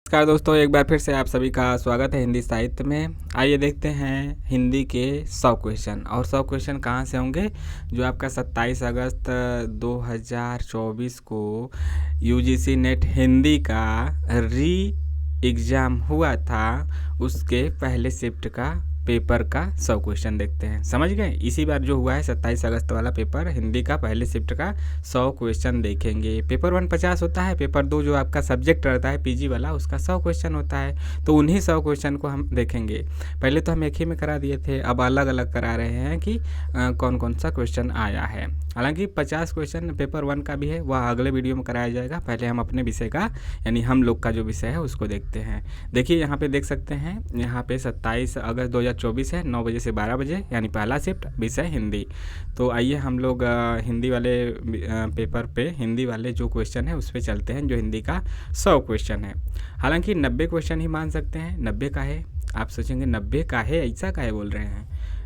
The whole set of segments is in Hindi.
नमस्कार दोस्तों, एक बार फिर से आप सभी का स्वागत है हिंदी साहित्य में। आइए देखते हैं हिंदी के 100 क्वेश्चन। और 100 क्वेश्चन कहाँ से होंगे? जो आपका 27 अगस्त 2024 को यूजीसी नेट हिंदी का री एग्ज़ाम हुआ था, उसके पहले शिफ्ट का पेपर का 100 क्वेश्चन देखते हैं। समझ गए? इसी बार जो हुआ है 27 अगस्त वाला पेपर हिंदी का पहले शिफ्ट का 100 क्वेश्चन देखेंगे। पेपर 1 50 होता है, पेपर 2 जो आपका सब्जेक्ट रहता है पीजी वाला उसका 100 क्वेश्चन होता है। तो उन्हीं 100 क्वेश्चन को हम देखेंगे। पहले तो हम एक ही में करा दिए थे, अब अलग अलग करा रहे हैं कि कौन कौन सा क्वेश्चन आया है। हालांकि 50 क्वेश्चन पेपर 1 का भी है, वह अगले वीडियो में कराया जाएगा। पहले हम अपने विषय का यानी हम लोग का जो विषय है उसको देखते हैं। देखिए यहाँ पे देख सकते हैं, यहाँ पे 27 अगस्त 2024 है, 9 बजे से 12 बजे यानी पहला शिफ्ट, विषय हिंदी। तो आइए हम लोग हिंदी वाले पेपर पे हिंदी वाले जो क्वेश्चन है उस पर चलते हैं, जो हिंदी का 100 क्वेश्चन है। हालांकि 90 क्वेश्चन ही मान सकते हैं। 90 का है, आप सोचेंगे 90 का है, ऐसा का है बोल रहे हैं।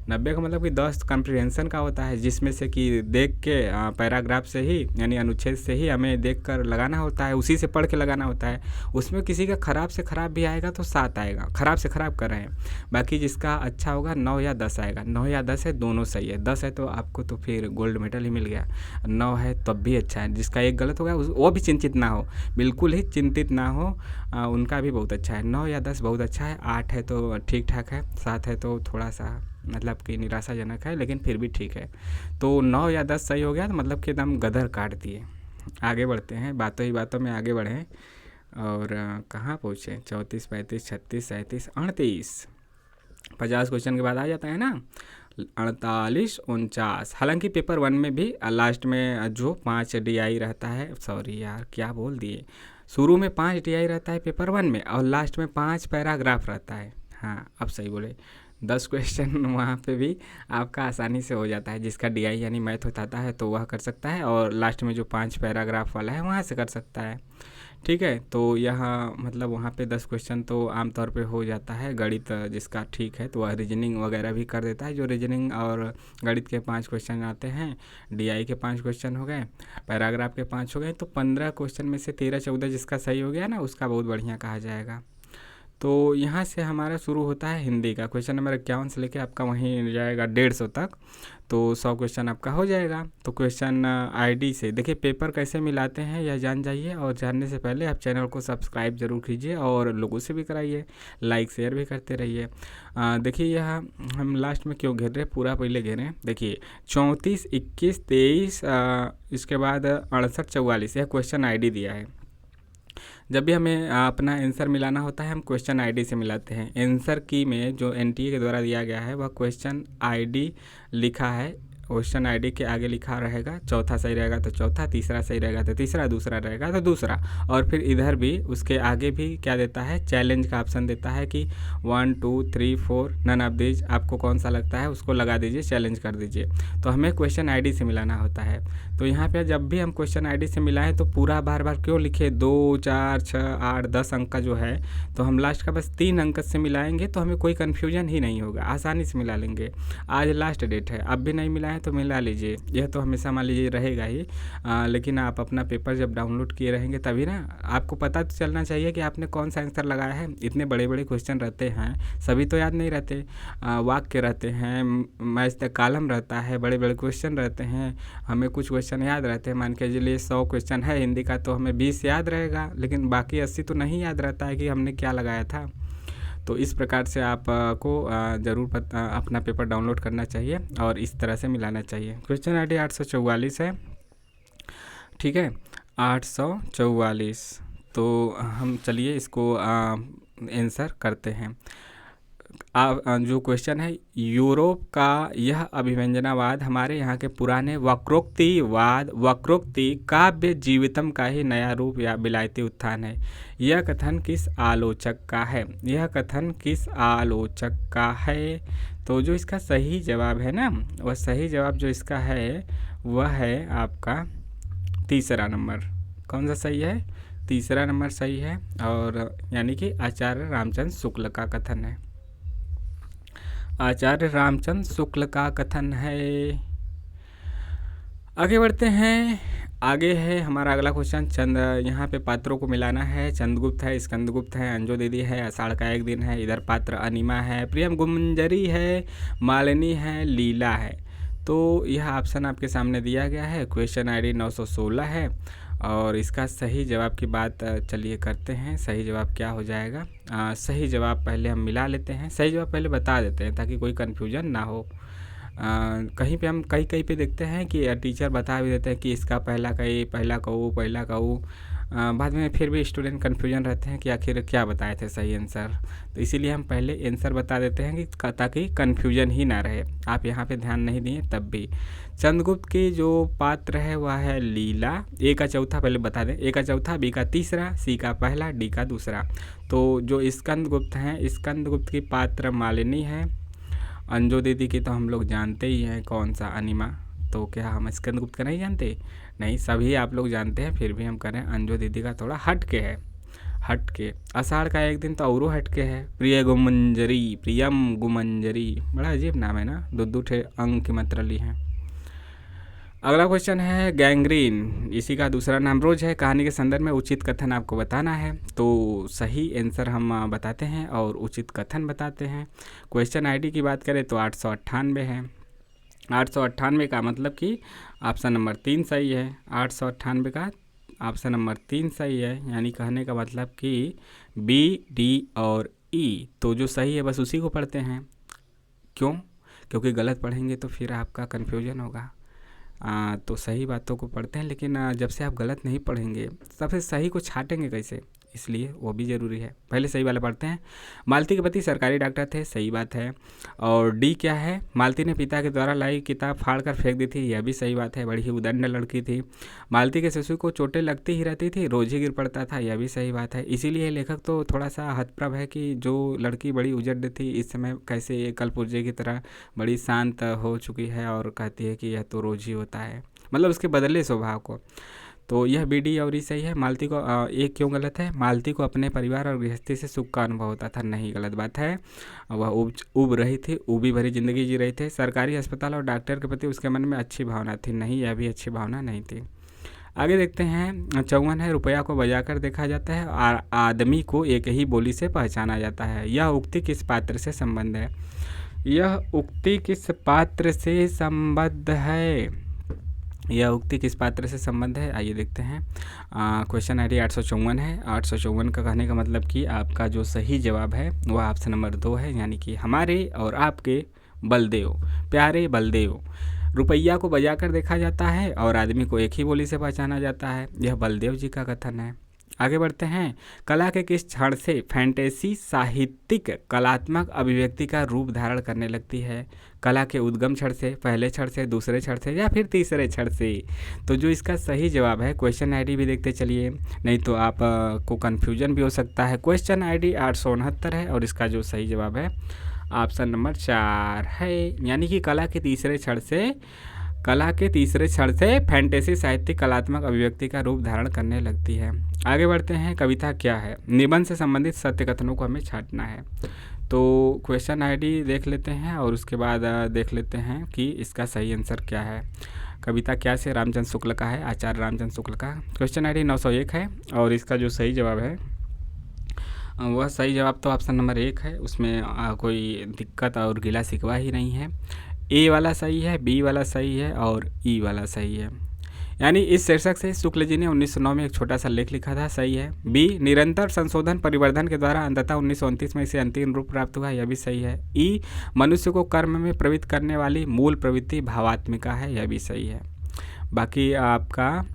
90 का मतलब कि 10 कॉम्प्रिहेंशन का होता है, जिसमें से कि देख के पैराग्राफ से ही यानी अनुच्छेद से ही हमें देख कर लगाना होता है, उसी से पढ़ के लगाना होता है। उसमें किसी का ख़राब से ख़राब भी आएगा तो 7 आएगा, ख़राब से ख़राब कर रहे हैं। बाकी जिसका अच्छा होगा 9 या 10 आएगा। 9 या 10 है, दोनों सही है। 10 है तो आपको तो फिर गोल्ड मेडल ही मिल गया। 9 है तब भी अच्छा है। जिसका एक गलत होगा वो भी चिंतित ना हो, बिल्कुल ही चिंतित ना हो, उनका भी बहुत अच्छा है। 9 या 10 बहुत अच्छा है। 8 है तो ठीक ठाक है। 7 है तो थोड़ा सा मतलब कि निराशाजनक है, लेकिन फिर भी ठीक है। तो 9 या 10 सही हो गया तो मतलब कि एकदम गदर काट दिए। आगे बढ़ते हैं, बातों ही बातों में आगे बढ़ें। और कहाँ पहुँचे? 34 35 36 37 38 50 क्वेश्चन के बाद आ जाता है ना 48 49। हालांकि पेपर 1 में भी लास्ट में जो 5 DI रहता है, सॉरी यार क्या बोल दिए, शुरू में 5 DI रहता है पेपर 1 में, और लास्ट में 5 पैराग्राफ रहता है। हाँ अब सही बोले। 10 क्वेश्चन वहाँ पे भी आपका आसानी से हो जाता है। जिसका DI यानी मैथ होता है तो वह कर सकता है, और लास्ट में जो 5 पैराग्राफ वाला है वहाँ से कर सकता है। ठीक है, तो यहाँ मतलब वहाँ पे 10 क्वेश्चन तो आमतौर पे हो जाता है। गणित जिसका ठीक है तो वह रीजनिंग वगैरह भी कर देता है। जो रीजनिंग और गणित के 5 क्वेश्चन आते हैं, DI के 5 क्वेश्चन हो गए, पैराग्राफ के 5 हो गए, तो 15 क्वेश्चन में से 13 14 जिसका सही हो गया ना, उसका बहुत बढ़िया कहा जाएगा। तो यहाँ से हमारा शुरू होता है हिंदी का क्वेश्चन नंबर 51 से लेके आपका वहीं जाएगा 150 तक। तो 100 क्वेश्चन आपका हो जाएगा। तो क्वेश्चन ID से देखिए पेपर कैसे मिलाते हैं यह जान जाइए, और जानने से पहले आप चैनल को सब्सक्राइब जरूर कीजिए और लोगों से भी कराइए, लाइक शेयर भी करते रहिए। देखिए यह हम लास्ट में क्यों घेर रहे, पूरा पहले घेरें। देखिए 34 21 23 इसके बाद 68 44 यह क्वेश्चन ID दिया है। जब भी हमें अपना आंसर मिलाना होता है हम क्वेश्चन ID से मिलाते हैं। आंसर की में जो NTA के द्वारा दिया गया है वह क्वेश्चन ID लिखा है। क्वेश्चन ID के आगे लिखा रहेगा, चौथा सही रहेगा तो चौथा, तीसरा सही रहेगा तो तीसरा, दूसरा रहेगा तो दूसरा। और फिर इधर भी उसके आगे भी क्या देता है, चैलेंज का ऑप्शन देता है कि 1 2 3 4 नन ऑफ दीज, आपको कौन सा लगता है उसको लगा दीजिए, चैलेंज कर दीजिए। तो हमें क्वेश्चन ID से मिलाना होता है। तो यहाँ पे जब भी हम क्वेश्चन ID से मिलाएं तो पूरा बार बार क्यों लिखे, 2 4 6 8 10 अंक का जो है, तो हम लास्ट का बस 3 अंक से मिलाएंगे तो हमें कोई कन्फ्यूजन ही नहीं होगा, आसानी से मिला लेंगे। आज लास्ट डेट है, अब भी नहीं मिला है तो मिला लीजिए, यह तो हमेशा मान लीजिए रहेगा ही। लेकिन आप अपना पेपर जब डाउनलोड किए रहेंगे तभी ना आपको पता तो चलना चाहिए कि आपने कौन सा आंसर लगाया है। इतने बड़े बड़े क्वेश्चन रहते हैं, सभी तो याद नहीं रहते। वाक्य रहते हैं, मैच तक कॉलम रहता है, बड़े बड़े क्वेश्चन रहते हैं, हमें कुछ क्वेश्चन याद रहते हैं। मान के चलिए 100 क्वेश्चन है हिंदी का तो हमें 20 याद रहेगा, लेकिन बाकी 80 तो नहीं याद रहता है कि हमने क्या लगाया था। तो इस प्रकार से आपको ज़रूर अपना पेपर डाउनलोड करना चाहिए और इस तरह से मिलाना चाहिए। क्वेश्चन ID 844 है, ठीक है, 844। तो हम चलिए इसको आंसर करते हैं। जो क्वेश्चन है, यूरोप का यह अभिव्यंजनावाद हमारे यहाँ के पुराने वक्रोक्ति काव्य जीवितम का ही नया रूप या विलायती उत्थान है। यह कथन किस आलोचक का है? यह कथन किस आलोचक का है? तो जो इसका सही जवाब है ना, वह सही जवाब जो इसका है वह है आपका तीसरा नंबर। कौन सा सही है? तीसरा नंबर सही है, और यानी कि आचार्य रामचंद्र शुक्ल का कथन है। आचार्य रामचंद्र शुक्ल का कथन है। आगे बढ़ते हैं। आगे है हमारा अगला क्वेश्चन। चंद यहाँ पे पात्रों को मिलाना है। चंद्रगुप्त है, स्कंदगुप्त है, अंजो दीदी है, आषाढ़ का एक दिन है, इधर पात्र अनिमा है, प्रियम गुंजरी है, मालिनी है, लीला है। तो यह ऑप्शन आपके सामने दिया गया है। क्वेश्चन आईडी 916 है और इसका सही जवाब की बात चलिए करते हैं। सही जवाब क्या हो जाएगा? सही जवाब पहले हम मिला लेते हैं। सही जवाब पहले बता देते हैं ताकि कोई कन्फ्यूजन ना हो। कहीं पे हम कहीं पे देखते हैं कि टीचर बता भी देते हैं कि इसका पहला कई, पहला कऊ, बाद में फिर भी स्टूडेंट कन्फ्यूजन रहते हैं कि आखिर क्या बताए थे सही आंसर। तो इसीलिए हम पहले आंसर बता देते हैं कि ताकि कन्फ्यूजन ही ना रहे। आप यहाँ पे ध्यान नहीं दिए तब भी। चंद्रगुप्त की जो पात्र है वह है लीला। ए का चौथा पहले बता दें। ए का चौथा, बी का तीसरा, सी का पहला, डी का दूसरा। तो जो स्कंदगुप्त हैं, स्कंदगुप्त की पात्र मालिनी है। अंजो दीदी की तो हम लोग जानते ही हैं कौन सा, अनिमा। तो क्या हम स्कंदगुप्त का नहीं जानते? नहीं, सभी आप लोग जानते हैं, फिर भी हम करें अंजो दीदी का थोड़ा हट के है। हट के आषाढ़ का एक दिन तो औरों हट के है। प्रियम गुमंजरी, बड़ा अजीब नाम है ना। दो ठे अंग की मात्रा ली है। अगला क्वेश्चन है गैंग्रीन, इसी का दूसरा नाम रोज है। कहानी के संदर्भ में उचित कथन आपको बताना है। तो सही आंसर हम बताते हैं और उचित कथन बताते हैं। क्वेश्चन आईडी की बात करें तो 898 है। 898 का मतलब कि ऑप्शन नंबर 3 सही है। 898 का ऑप्शन नंबर 3 सही है। यानी कहने का मतलब कि बी, डी और ई तो जो सही है बस उसी को पढ़ते हैं। क्यों? क्योंकि गलत पढ़ेंगे तो फिर आपका कन्फ्यूजन होगा। तो सही बातों को पढ़ते हैं, लेकिन जब से आप गलत नहीं पढ़ेंगे तब फिर सही को छाटेंगे कैसे? इसलिए वो भी ज़रूरी है। पहले सही वाला पढ़ते हैं। मालती के पति सरकारी डॉक्टर थे, सही बात है। और डी क्या है? मालती ने पिता के द्वारा लाई किताब फाड़ कर फेंक दी थी, यह भी सही बात है। बड़ी ही उदंड लड़की थी। मालती के शिशु को चोटें लगती ही रहती थी, रोज ही गिर पड़ता था, यह भी सही बात है। इसीलिए लेखक तो थोड़ा सा हतप्रभ है कि जो लड़की बड़ी उजड़ थी इस समय कैसे कलपुर्जे की तरह बड़ी शांत हो चुकी है और कहती है कि यह तो रोज ही होता है, मतलब उसके बदले स्वभाव को। तो यह बी, डी और ई सही है। मालती को एक क्यों गलत है? मालती को अपने परिवार और गृहस्थी से सुख का अनुभव होता था, नहीं, गलत बात है। वह उब रही थी, उबी भरी जिंदगी जी रही थी। सरकारी अस्पताल और डॉक्टर के प्रति उसके मन में अच्छी भावना थी, नहीं, यह भी अच्छी भावना नहीं थी। आगे देखते हैं। 54 है। रुपया को बजाकर देखा जाता है और आदमी को एक ही बोली से पहचाना जाता है। यह उक्ति किस पात्र से संबंध है? यह उक्ति किस पात्र से संबद्ध है? यह उक्ति किस पात्र से संबंध है? आइए देखते हैं। क्वेश्चन आईडी 854 है। 854 का कहने का मतलब कि आपका जो सही जवाब है वह ऑप्शन नंबर 2 है, यानी कि हमारे और आपके बलदेव, प्यारे बलदेव। रुपया को बजाकर देखा जाता है और आदमी को एक ही बोली से पहचाना जाता है, यह बलदेव जी का कथन है। आगे बढ़ते हैं। कला के किस क्षण से फैंटेसी साहित्यिक कलात्मक अभिव्यक्ति का रूप धारण करने लगती है? कला के उद्गम क्षण से, पहले क्षण से, दूसरे क्षण से या फिर तीसरे क्षण से? तो जो इसका सही जवाब है, क्वेश्चन आईडी भी देखते चलिए, नहीं तो आप को कन्फ्यूजन भी हो सकता है। क्वेश्चन आईडी 869 है और इसका जो सही जवाब है ऑप्शन नंबर 4 है, यानी कि कला के तीसरे क्षण से फैंटेसी साहित्यिक कलात्मक अभिव्यक्ति का रूप धारण करने लगती है। आगे बढ़ते हैं। कविता क्या है? निबंध से संबंधित सत्य कथनों को हमें छांटना है। तो क्वेश्चन आईडी देख लेते हैं और उसके बाद देख लेते हैं कि इसका सही आंसर क्या है। कविता क्या से रामचंद्र शुक्ल का है, आचार्य रामचंद्र शुक्ल का। क्वेश्चन आईडी 901 है और इसका जो सही जवाब है वह सही जवाब तो ऑप्शन नंबर 1 है। उसमें कोई दिक्कत और गिला शिकवा ही नहीं है। ए वाला सही है, बी वाला सही है और ई वाला सही है। यानी इस शीर्षक से शुक्ल जी ने 1909 में एक छोटा सा लेख लिखा था, सही है। बी, निरंतर संशोधन परिवर्धन के द्वारा अंततः 1929 में इसे अंतिम रूप प्राप्त हुआ, यह भी सही है। ई, मनुष्य को कर्म में प्रवृत्त करने वाली मूल प्रवृत्ति भावात्मिका है, यह भी सही है। बाकी आपका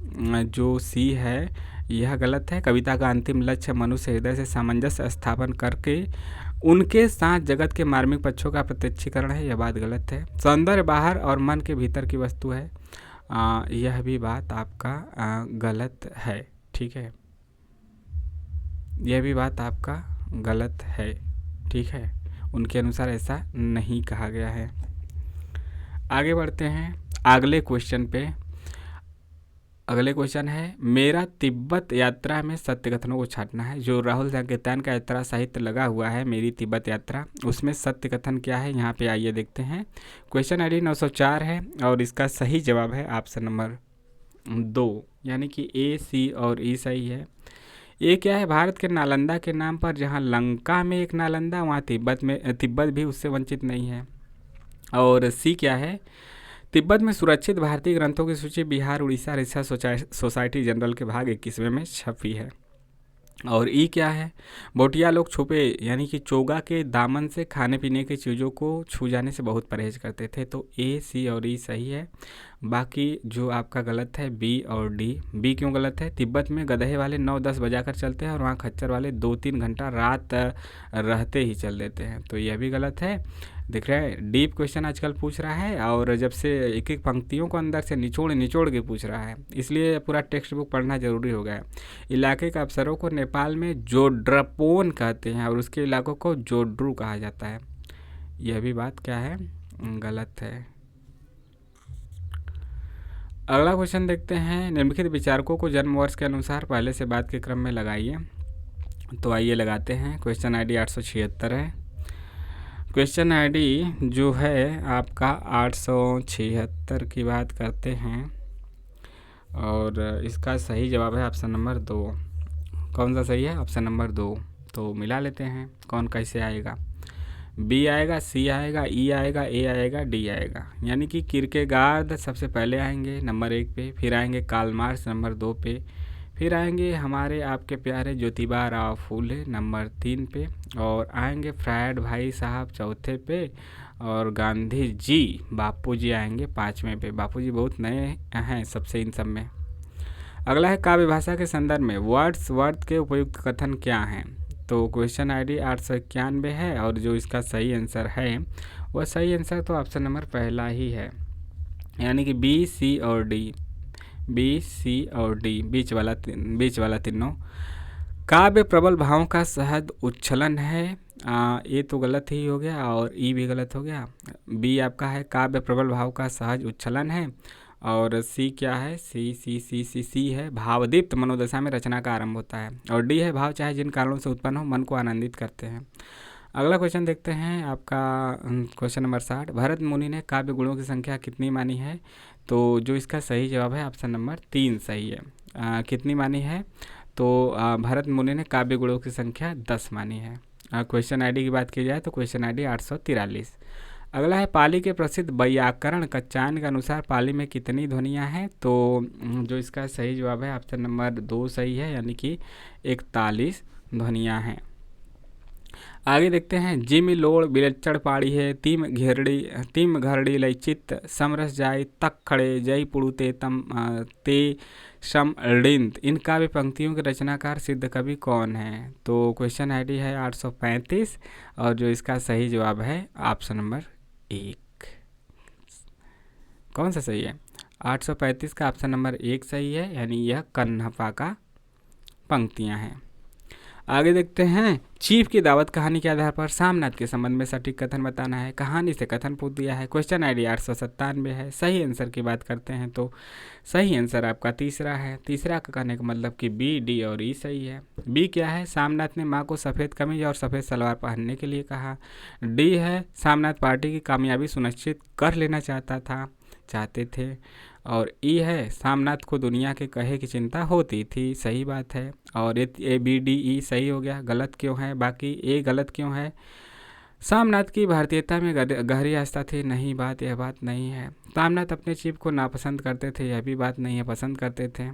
जो सी है यह गलत है। कविता का अंतिम लक्ष्य मनुष्य हृदय से सामंजस्य स्थापन करके उनके साथ जगत के मार्मिक पक्षों का प्रत्यक्षीकरण है, यह बात गलत है। सौंदर्य बाहर और मन के भीतर की वस्तु है, यह भी बात आपका गलत है, ठीक है, यह भी बात आपका गलत है, ठीक है। उनके अनुसार ऐसा नहीं कहा गया है। आगे बढ़ते हैं अगले क्वेश्चन पे। अगले क्वेश्चन है, मेरा तिब्बत यात्रा में सत्य कथनों को छांटना है। जो राहुल संकीर्तन का यात्रा साहित्य लगा हुआ है मेरी तिब्बत यात्रा, उसमें सत्य कथन क्या है, यहाँ पे आइए देखते हैं। क्वेश्चन ID 904 है और इसका सही जवाब है ऑप्शन नंबर 2, यानी कि A, C और E सही है। ये क्या है, भारत के नालंदा के नाम पर, जहाँ लंका में एक नालंदा, वहाँ तिब्बत भी उससे वंचित नहीं है। और C क्या है, तिब्बत में सुरक्षित भारतीय ग्रंथों की सूची Bihar Orissa research society general के भाग 21वें में छपी है। और ई क्या है, भोटिया लोग छुपे यानी कि चोगा के दामन से खाने पीने की चीज़ों को छू जाने से बहुत परहेज करते थे। तो A, C और E सही है। बाकी जो आपका गलत है B और D। B क्यों गलत है, तिब्बत में गधे वाले 9-10 बजाकर चलते हैं और वहाँ खच्चर वाले 2-3 घंटा रात रहते ही चल देते हैं, तो यह भी गलत है। दिख रहा है, डीप क्वेश्चन आजकल पूछ रहा है और जब से एक एक पंक्तियों को अंदर से निचोड़ निचोड़ के पूछ रहा है, इसलिए पूरा टेक्स्ट बुक पढ़ना जरूरी हो गया है। इलाके के अफसरों को नेपाल में जोड्रपोन कहते हैं और उसके इलाकों को जोड्रू कहा जाता है। यह भी बात क्या है, गलत है। अगला क्वेश्चन देखते हैं, निम्नलिखित विचारकों को जन्म वर्ष के अनुसार पहले से बाद के क्रम में लगाइए। तो आइए लगाते हैं। क्वेश्चन ID 876 है। क्वेश्चन ID जो है आपका 876 की बात करते हैं और इसका सही जवाब है ऑप्शन नंबर 2। कौन सा सही है, ऑप्शन नंबर 2। तो मिला लेते हैं कौन कैसे आएगा। B आएगा, C आएगा, E आएगा, A आएगा, D आएगा। यानी कि किरकेगार्ड सबसे पहले आएंगे नंबर 1 पे, फिर आएंगे कार्ल मार्क्स नंबर 2 पे, फिर आएंगे हमारे आपके प्यारे ज्योतिबा राव फूले नंबर 3 पे, और आएंगे फ्रायड भाई साहब चौथे पे, और गांधी जी बापू जी आएंगे 5वें पे। बापू जी बहुत नए हैं सबसे इन सब में। अगला है, काव्य भाषा के संदर्भ में वर्ड्सवर्थ के उपयुक्त कथन क्या हैं। तो क्वेश्चन ID 891 है और जो इसका सही आंसर है वह सही आंसर तो ऑप्शन नंबर पहला ही है, यानी कि B, C और D। B, C और D बीच वाला तीनों। काव्य प्रबल भावों का सहज उच्छलन है, ये तो गलत ही हो गया और E भी गलत हो गया। B आपका है, काव्य प्रबल भाव का सहज उच्छलन है, और C क्या है, C है, भावदीप्त मनोदशा में रचना का आरंभ होता है, और D है, भाव चाहे जिन कारणों से उत्पन्न हो मन को आनंदित करते हैं। अगला क्वेश्चन देखते हैं आपका क्वेश्चन नंबर 60, भरत मुनि ने काव्य गुणों की संख्या कितनी मानी है। तो जो इसका सही जवाब है ऑप्शन नंबर 3 सही है। कितनी मानी है, तो भरत मुनि ने काव्य गुणों की संख्या 10 मानी है। क्वेश्चन ID की बात की जाए तो क्वेश्चन ID 843। अगला है, पाली के प्रसिद्ध वैयाकरण कच्चायन के अनुसार पाली में कितनी ध्वनियाँ हैं। तो जो इसका सही जवाब है ऑप्शन नंबर 2 सही है, यानी कि 41 ध्वनियाँ हैं। आगे देखते हैं, जिम लोड़ बिलचड़ पाड़ी है, तीम घरड़ी लयचित समरस जाय तक खड़े जय पुड़ुते तम ते शम ऋंत। इन काव्य पंक्तियों के रचनाकार सिद्ध कवि कौन है। तो क्वेश्चन ID है 835 और जो इसका सही जवाब है ऑप्शन नंबर 1। कौन सा सही है, 835 का ऑप्शन नंबर 1 सही है, यानी यह कन्हपा का पंक्तियां हैं। आगे देखते हैं, चीफ की दावत कहानी के आधार पर सामनाथ के संबंध में सटीक कथन बताना है। कहानी से कथन पूछ दिया है। क्वेश्चन ID 897 है। सही आंसर की बात करते हैं तो सही आंसर आपका तीसरा है। तीसरा का कहने का मतलब कि B, D और E सही है। B क्या है, सामनाथ ने माँ को सफ़ेद कमीज और सफ़ेद सलवार पहनने के लिए कहा। D है, सामनाथ पार्टी की कामयाबी सुनिश्चित कर लेना चाहते थे। और E है, सामनाथ को दुनिया के कहे की चिंता होती थी। सही बात है। और A, B, D, E सही हो गया। गलत क्यों है, बाकी A गलत क्यों है, सामनाथ की भारतीयता में गहरी आस्था थी, नहीं बात, यह बात नहीं है। सामनाथ अपने चीफ को नापसंद करते थे, यह भी बात नहीं है, पसंद करते थे।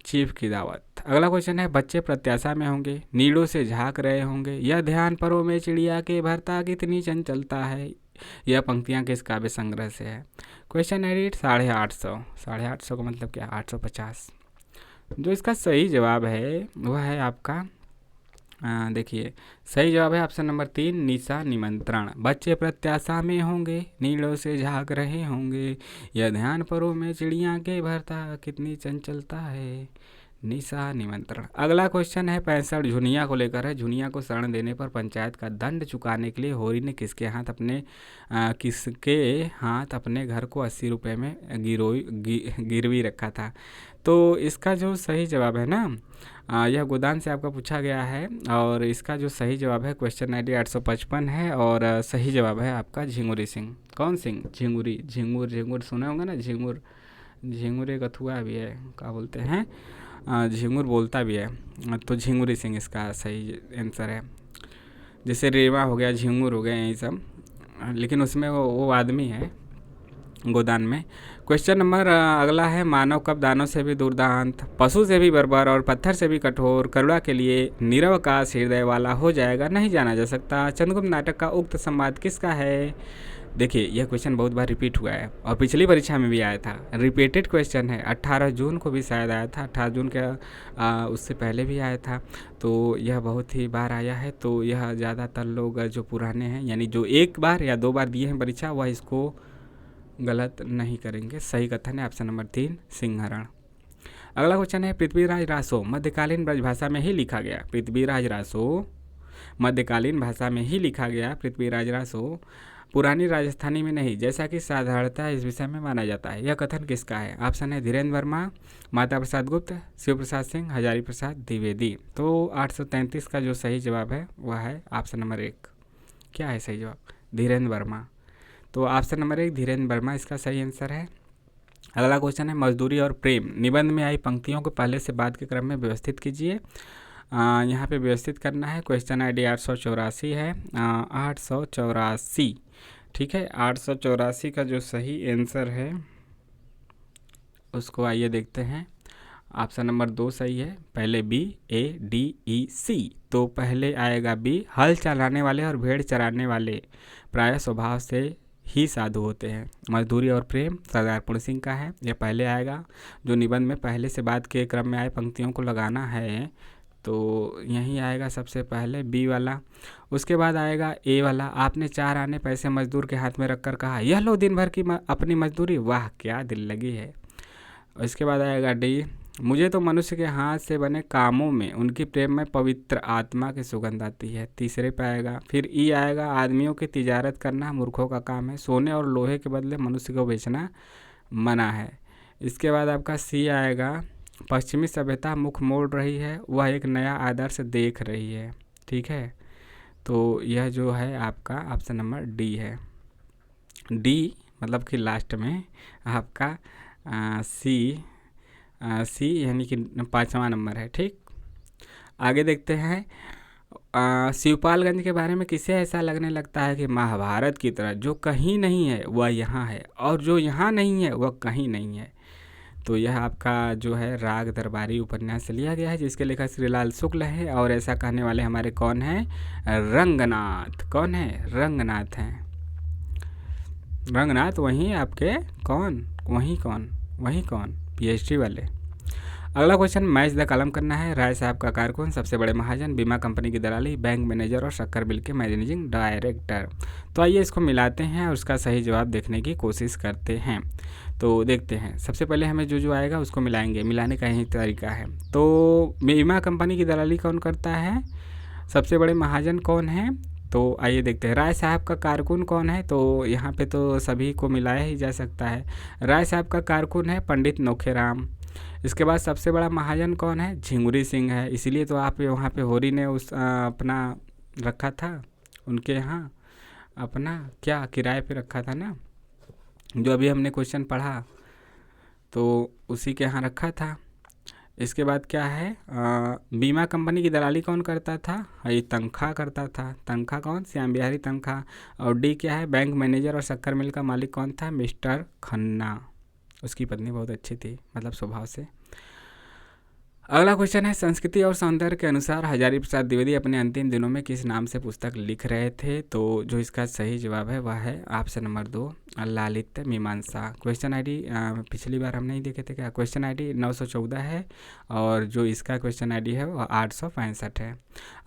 चीफ की दावत। अगला क्वेश्चन है, बच्चे प्रत्याशा में होंगे, नीड़ों से झांक रहे होंगे, यह ध्यान परों में चिड़िया के भरता कितनी चंचलता है। यह पंक्तियां किस काव्य संग्रह से है। क्वेश्चन ID 850 का मतलब क्या, 850। जो इसका सही जवाब है वह है आपका, देखिए सही जवाब है ऑप्शन नंबर 3 निशा निमंत्रण। बच्चे प्रत्याशा में होंगे, नीड़ों से झांक रहे होंगे, यह ध्यान परों में चिड़िया के भरता कितनी चंचलता है। निशा निमंत्रण। अगला क्वेश्चन है 65 झुनिया को लेकर है। झुनिया को शरण देने पर पंचायत का दंड चुकाने के लिए होरी ने किसके हाथ अपने घर को 80 रुपये में गिरवी रखा था। तो इसका जो सही जवाब है ना, यह गोदान से आपका पूछा गया है और इसका जो सही जवाब है क्वेश्चन ID 855 है और सही जवाब है आपका झिंगुरी सिंह। कौन सिंह? झिंगुरी। झिंगुर सुना होगा ना, झिंगुर एक अथुआ भी है, क्या बोलते हैं, झिंगुर बोलता भी है, तो झिंगुरी सिंह इसका सही आंसर है। जैसे रेवा हो गया, झिंगुर हो गया, यही सब, लेकिन उसमें वो आदमी है गोदान में। क्वेश्चन नंबर अगला है, मानव कब दानों से भी दुर्दांत, पशु से भी बर्बर और पत्थर से भी कठोर, करुणा के लिए निरवकाश हृदय वाला हो जाएगा, नहीं जाना जा सकता। चंद्रगुप्त नाटक का उक्त संवाद किसका है? देखिए यह क्वेश्चन बहुत बार रिपीट हुआ है और पिछली परीक्षा में भी आया था, रिपीटेड क्वेश्चन है। 18 जून को भी शायद आया था, 18 जून के उससे पहले भी आया था, तो यह बहुत ही बार आया है। तो यह ज़्यादातर लोग जो पुराने हैं, यानी जो एक बार या 2 बार दिए हैं परीक्षा, वह इसको गलत नहीं करेंगे। सही कथन है ऑप्शन नंबर 3 सिंहरण। अगला क्वेश्चन है, पृथ्वीराज रासो मध्यकालीन ब्रजभाषा में ही लिखा गया। पृथ्वीराज रासो मध्यकालीन भाषा में ही लिखा गया। पृथ्वीराज रासो पुरानी राजस्थानी में नहीं, जैसा कि साधारणतः इस विषय में माना जाता है। यह कथन किसका है? ऑप्शन है धीरेन्द्र वर्मा, माता प्रसाद गुप्त, शिव प्रसाद सिंह, हजारी प्रसाद द्विवेदी। तो 833 का जो सही जवाब है वह है ऑप्शन नंबर 1। क्या है सही जवाब? धीरेन्द्र वर्मा। तो ऑप्शन नंबर 1 धीरेन्द्र वर्मा इसका सही आंसर है। अगला क्वेश्चन है, मजदूरी और प्रेम निबंध में आई पंक्तियों को पहले से बाद के क्रम में व्यवस्थित कीजिए। यहाँ पे व्यवस्थित करना है। क्वेश्चन ID 884 है, 884, ठीक है। 884 का जो सही आंसर है उसको आइए देखते हैं। ऑप्शन नंबर 2 सही है, पहले BADEC, तो पहले आएगा B। हल चलाने वाले और भेड़ चराने वाले प्रायः स्वभाव से ही साधु होते हैं। मजदूरी और प्रेम सरदार पूर्ण सिंह का है, यह पहले आएगा। जो निबंध में पहले से बाद के क्रम में आए पंक्तियों को लगाना है तो यही आएगा सबसे पहले B वाला। उसके बाद आएगा A वाला, आपने 4 आने पैसे मजदूर के हाथ में रखकर कहा, यह लो दिन भर की अपनी मजदूरी, वाह क्या दिल लगी है। उसके बाद आएगा D, मुझे तो मनुष्य के हाथ से बने कामों में उनकी प्रेम में पवित्र आत्मा की सुगंध आती है। तीसरे पे आएगा। फिर E आएगा, आदमियों की तिजारत करना मूर्खों का काम है, सोने और लोहे के बदले मनुष्य को बेचना मना है। इसके बाद आपका C आएगा, पश्चिमी सभ्यता मुख मोड़ रही है, वह एक नया आदर्श देख रही है, ठीक है। तो यह जो है आपका ऑप्शन नंबर D है। D मतलब कि लास्ट में आपका C यानी कि 5वां नंबर है, ठीक। आगे देखते हैं, शिवपालगंज के बारे में किसे ऐसा लगने लगता है कि महाभारत की तरह जो कहीं नहीं है वह यहाँ है और जो यहाँ नहीं है वह कहीं नहीं है। तो यह आपका जो है राग दरबारी उपन्यास से लिया गया है, जिसके लेखक श्रीलाल शुक्ल है और ऐसा कहने वाले हमारे कौन हैं? रंगनाथ। कौन है? रंगनाथ हैं। रंगनाथ वहीं आपके कौन? वहीं कौन? PhD वाले। अगला क्वेश्चन, मैच द कलम करना है। राय साहब का कारकुन, सबसे बड़े महाजन, बीमा कंपनी की दलाली, बैंक मैनेजर और शक्कर मिल के मैनेजिंग डायरेक्टर। तो आइए इसको मिलाते हैं और उसका सही जवाब देखने की कोशिश करते हैं। तो देखते हैं, सबसे पहले हमें जो आएगा उसको मिलाएंगे। मिलाने का यही तरीका है। तो बीमा कंपनी की दलाली कौन करता है? सबसे बड़े महाजन कौन है? तो आइए देखते हैं। राय साहब का कारकुन कौन है? तो यहाँ पे तो सभी को मिलाया ही जा सकता है। राय साहब का कारकुन है पंडित नोखेराम। इसके बाद सबसे बड़ा महाजन कौन है? झिंगुरी सिंह है। इसीलिए तो आप वहाँ पे होरी ने अपना रखा था, उनके यहाँ अपना क्या किराए पे रखा था ना, जो अभी हमने क्वेश्चन पढ़ा, तो उसी के यहाँ रखा था। इसके बाद क्या है, बीमा कंपनी की दलाली कौन करता था? ये तनख्वाह करता था। तनख्वाह कौन? श्याम बिहारी तनख्वाह। और D क्या है? बैंक मैनेजर और शक्कर मिल का मालिक कौन था? मिस्टर खन्ना। उसकी पत्नी बहुत अच्छी थी, मतलब स्वभाव से। अगला क्वेश्चन है, संस्कृति और सौंदर्य के अनुसार हजारी प्रसाद द्विवेदी अपने अंतिम दिनों में किस नाम से पुस्तक लिख रहे थे? तो जो इसका सही जवाब है वह है ऑप्शन नंबर 2 लालित्य मीमांसा। क्वेश्चन आईडी पिछली बार हम नहीं देखे थे क्या, क्वेश्चन आईडी 914 है और जो इसका क्वेश्चन आईडी है वो 865 है।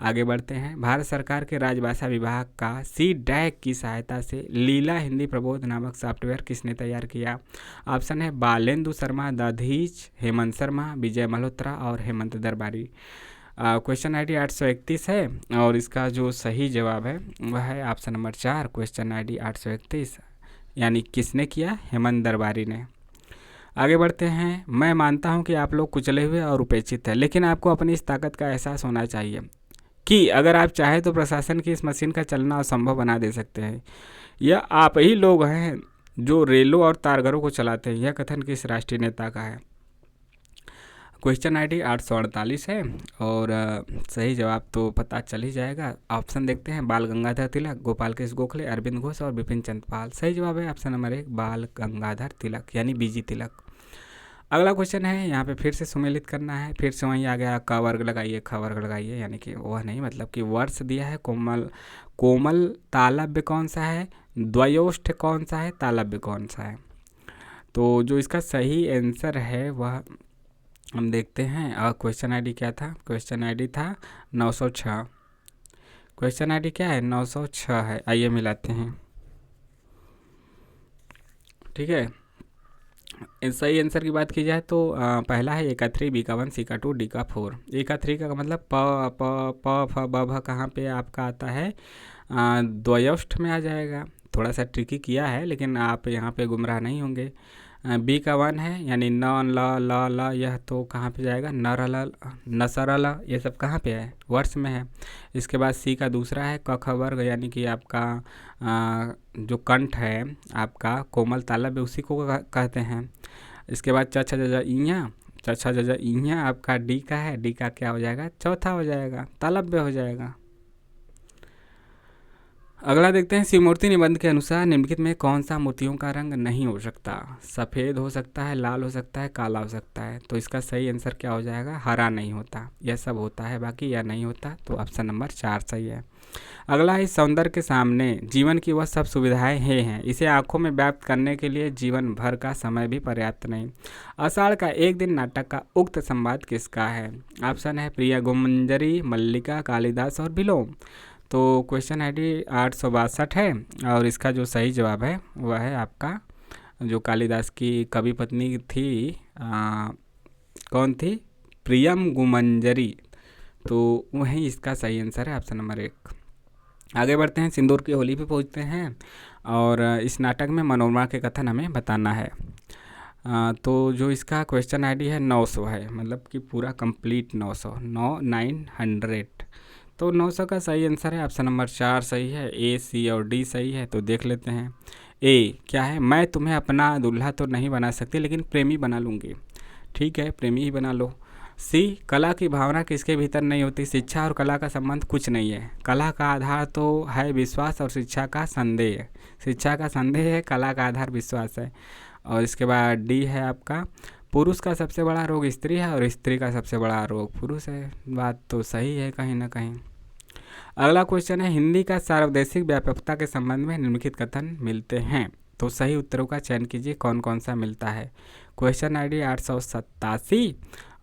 आगे बढ़ते हैं। भारत सरकार के राजभाषा विभाग का C-DAC की सहायता से लीला हिंदी प्रबोध नामक सॉफ्टवेयर किसने तैयार किया? ऑप्शन है बालेंदु शर्मा, दधीच, हेमंत शर्मा, विजय मल्होत्रा और हेमंत दरबारी। क्वेश्चन आईडी 831 है और इसका जो सही जवाब है वह है ऑप्शन नंबर 4, क्वेश्चन आईडी 831, यानी किसने किया? हेमंत दरबारी ने। आगे बढ़ते हैं। मैं मानता हूं कि आप लोग कुचले हुए और उपेक्षित हैं, लेकिन आपको अपनी इस ताकत का एहसास होना चाहिए कि अगर आप चाहें तो प्रशासन की इस मशीन का चलना असंभव बना दे सकते हैं। यह आप ही लोग हैं जो रेलों और तारघरों को चलाते हैं। यह कथन किस राष्ट्रीय नेता का है? क्वेश्चन आईडी 848 है और सही जवाब तो पता चल ही जाएगा। ऑप्शन देखते हैं। बाल गंगाधर तिलक, गोपाल कृष्ण गोखले, अरविंद घोष और बिपिन चंद्र पाल। सही जवाब है ऑप्शन नंबर 1, बाल गंगाधर तिलक, यानी बीजी तिलक। अगला क्वेश्चन है, यहाँ पे फिर से सुमेलित करना है। फिर से वहीं आ गया क वर्ग लगाइए, ख वर्ग लगाइए, यानी कि वह नहीं, मतलब कि वर्ष दिया है। कोमल कोमल तालव्य कौन सा है? द्वयोष्ठ कौन सा है? तालव्य कौन सा है? तो जो इसका सही आंसर है वह हम देखते हैं। और क्वेश्चन आईडी क्या था? क्वेश्चन आईडी था 906। क्वेश्चन आईडी क्या है? 906 है। आइए मिलाते हैं, ठीक है। सही आंसर की बात की जाए तो पहला है A का 3, B का 1, C का 2, D का 4। A का 3 का मतलब प प प फ ब भ कहाँ पे आपका आता है? द्वयोष्ठ में आ जाएगा। थोड़ा सा ट्रिकी किया है लेकिन आप यहाँ पे गुमराह नहीं होंगे। B का 1 है, यानी न ल ल ल, यह तो कहाँ पे जाएगा? नर ल नसर ल, ये सब कहाँ पे है? वर्ष में है। इसके बाद C का दूसरा है क ख वर्ग, यानी कि आपका जो कंठ है आपका कोमल तालव्य, उसी को कहते हैं। इसके बाद च छ ज ज इयाँ, च छ ज ज इयाँ आपका D का है। D का क्या हो जाएगा? चौथा हो जाएगा, तालव्य हो जाएगा। अगला देखते हैं। शिवमूर्ति निबंध के अनुसार निम्नलिखित में कौन सा मोतियों का रंग नहीं हो सकता? सफ़ेद हो सकता है, लाल हो सकता है, काला हो सकता है। तो इसका सही आंसर क्या हो जाएगा? हरा नहीं होता। यह सब होता है, बाकी यह नहीं होता। तो ऑप्शन नंबर 4 सही है। अगला है, सौंदर्य के सामने जीवन की वह सब सुविधाएं हैं, इसे आंखों में व्याप्त करने के लिए जीवन भर का समय भी पर्याप्त नहीं। आषाढ़ का एक दिन नाटक का उक्त संवाद किसका है? ऑप्शन है प्रिया गुमंजरी, मल्लिका, कालिदास और विलोम। तो क्वेश्चन आईडी 862 है और इसका जो सही जवाब है वह है आपका जो कालिदास की कवि पत्नी थी, कौन थी? प्रियम गुमंजरी। तो वही इसका सही आंसर है, ऑप्शन नंबर 1। आगे बढ़ते हैं। सिंदूर की होली पे पहुंचते हैं और इस नाटक में मनोरमा के कथन हमें बताना है। तो जो इसका क्वेश्चन आईडी है 900 है, मतलब कि पूरा कंप्लीट 900। तो 900 का सही आंसर है ऑप्शन नंबर 4 सही है। A, C और D सही है। तो देख लेते हैं। A क्या है? मैं तुम्हें अपना दूल्हा तो नहीं बना सकती लेकिन प्रेमी बना लूँगी। ठीक है, प्रेमी ही बना लो। C कला की भावना किसके भीतर नहीं होती? शिक्षा और कला का संबंध कुछ नहीं है। कला का आधार तो है विश्वास और शिक्षा का संदेह। शिक्षा का संदेह है, कला का आधार विश्वास है। और इसके बाद D है आपका, पुरुष का सबसे बड़ा रोग स्त्री है और स्त्री का सबसे बड़ा रोग पुरुष है। बात तो सही है कहीं ना कहीं। अगला क्वेश्चन है, हिंदी का सार्वदेशिक व्यापकता के संबंध में निम्नलिखित कथन मिलते हैं। तो सही उत्तरों का चयन कीजिए, कौन कौन सा मिलता है। क्वेश्चन आईडी 887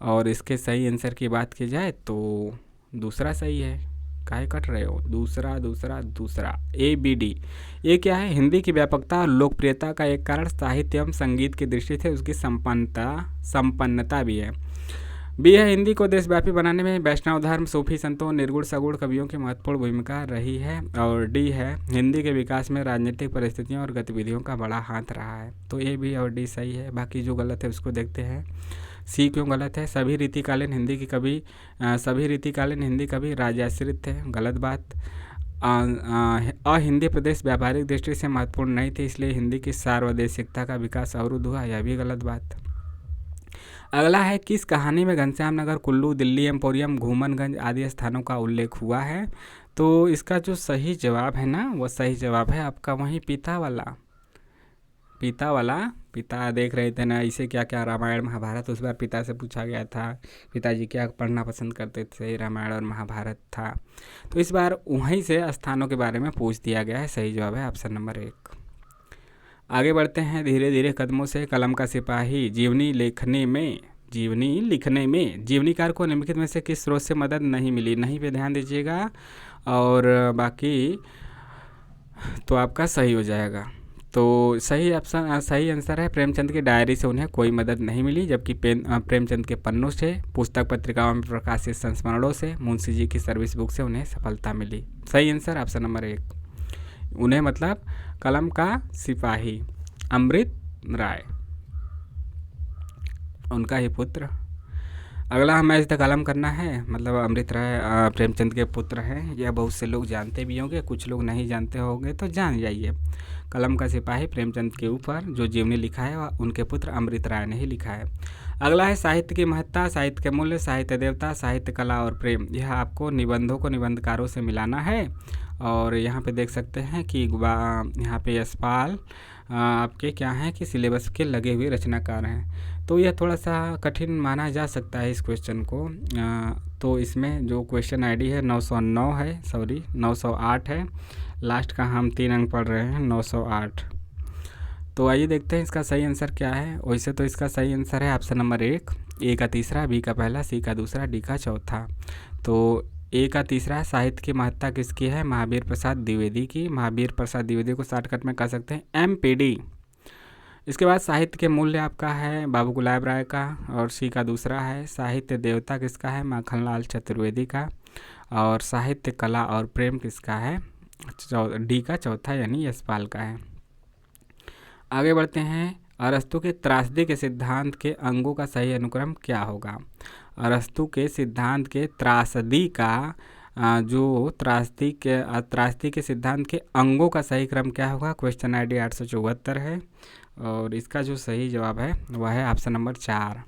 और इसके सही आंसर की बात की जाए तो दूसरा सही है। काहे कट रहे हो? दूसरा ABD। ये क्या है? हिंदी की व्यापकता और लोकप्रियता का एक कारण साहित्य एवं संगीत की दृष्टि से उसकी संपन्नता भी है। B है, हिंदी को देशव्यापी बनाने में वैष्णव धर्म, सूफी संतों, निर्गुण सगुण कवियों की महत्वपूर्ण भूमिका रही है। और D है, हिंदी के विकास में राजनीतिक परिस्थितियों और गतिविधियों का बड़ा हाथ रहा है। तो A, B और D सही है। बाकी जो गलत है उसको देखते हैं। C क्यों गलत है? सभी रीतिकालीन हिंदी कवि राजाश्रित थे, गलत बात। हिंदी प्रदेश व्यापारिक दृष्टि से महत्वपूर्ण नहीं थी, इसलिए हिंदी की सार्वदेशिकता का विकास अवरुद्ध हुआ, यह भी गलत बात। अगला है, किस कहानी में घनश्याम नगर, कुल्लू, दिल्ली एम्पोरियम, घूमनगंज आदि स्थानों का उल्लेख हुआ है? तो इसका जो सही जवाब है ना, वो सही जवाब है आपका वहीं पिता देख रहे थे ना, इसे क्या क्या रामायण महाभारत, उस बार पिता से पूछा गया था पिताजी क्या पढ़ना पसंद करते थे, रामायण और महाभारत था। तो इस बार वहीं से स्थानों के बारे में पूछ दिया गया है। सही जवाब है ऑप्शन नंबर 1। आगे बढ़ते हैं धीरे धीरे कदमों से। कलम का सिपाही जीवनी लिखने में जीवनीकार को निम्नलिखित में से किस स्रोत से मदद नहीं मिली? नहीं पे ध्यान दीजिएगा और बाकी तो आपका सही हो जाएगा। तो सही आंसर है प्रेमचंद की डायरी से उन्हें कोई मदद नहीं मिली, जबकि प्रेमचंद के पन्नों से, पुस्तक पत्रिकाओं में प्रकाशित संस्मरणों से, मुंशी जी की सर्विस बुक से उन्हें सफलता मिली। सही आंसर ऑप्शन नंबर 1। उन्हें मतलब कलम का सिपाही अमृत राय, उनका ही पुत्र। अगला हमें इस कलम करना है, मतलब अमृत राय प्रेमचंद के पुत्र हैं। यह बहुत से लोग जानते भी होंगे, कुछ लोग नहीं जानते होंगे तो जान जाइए। कलम का सिपाही प्रेमचंद के ऊपर जो जीवनी लिखा है वह उनके पुत्र अमृत राय ने ही लिखा है। अगला है साहित्य की महत्ता, साहित्य के मूल्य, साहित्य देवता, साहित्य कला और प्रेम। यह आपको निबंधों को निबंधकारों से मिलाना है। और यहाँ पे देख सकते हैं कि यहाँ पे यशपाल आपके क्या हैं कि सिलेबस के लगे हुए रचनाकार हैं, तो यह थोड़ा सा कठिन माना जा सकता है इस क्वेश्चन को। तो इसमें जो क्वेश्चन आईडी है 909 है, 908 है, लास्ट का हम 3 अंक पढ़ रहे हैं 908। तो आइए देखते हैं इसका सही आंसर क्या है। वैसे तो इसका सही आंसर है ऑप्शन नंबर 1, ए का तीसरा, बी का पहला, सी का दूसरा, डी का चौथा। तो ए का तीसरा साहित्य की महत्ता किसकी है? महावीर प्रसाद द्विवेदी की। महावीर प्रसाद द्विवेदी को शॉर्टकट में कह सकते हैं MPD। इसके बाद साहित्य के मूल्य आपका है बाबू गुलाब राय का, और सी का दूसरा है। साहित्य देवता किसका है? माखनलाल चतुर्वेदी का। और साहित्य कला और प्रेम किसका है? डी का चौथा यानी यशपाल का है। आगे बढ़ते हैं। अरस्तु के त्रासदी के सिद्धांत के अंगों का सही अनुक्रम क्या होगा? अरस्तु के सिद्धांत के त्रासदी का जो त्रासदी के सिद्धांत के अंगों का सही क्रम क्या होगा? क्वेश्चन आईडी 874 है और इसका जो सही जवाब है वह है ऑप्शन नंबर 4।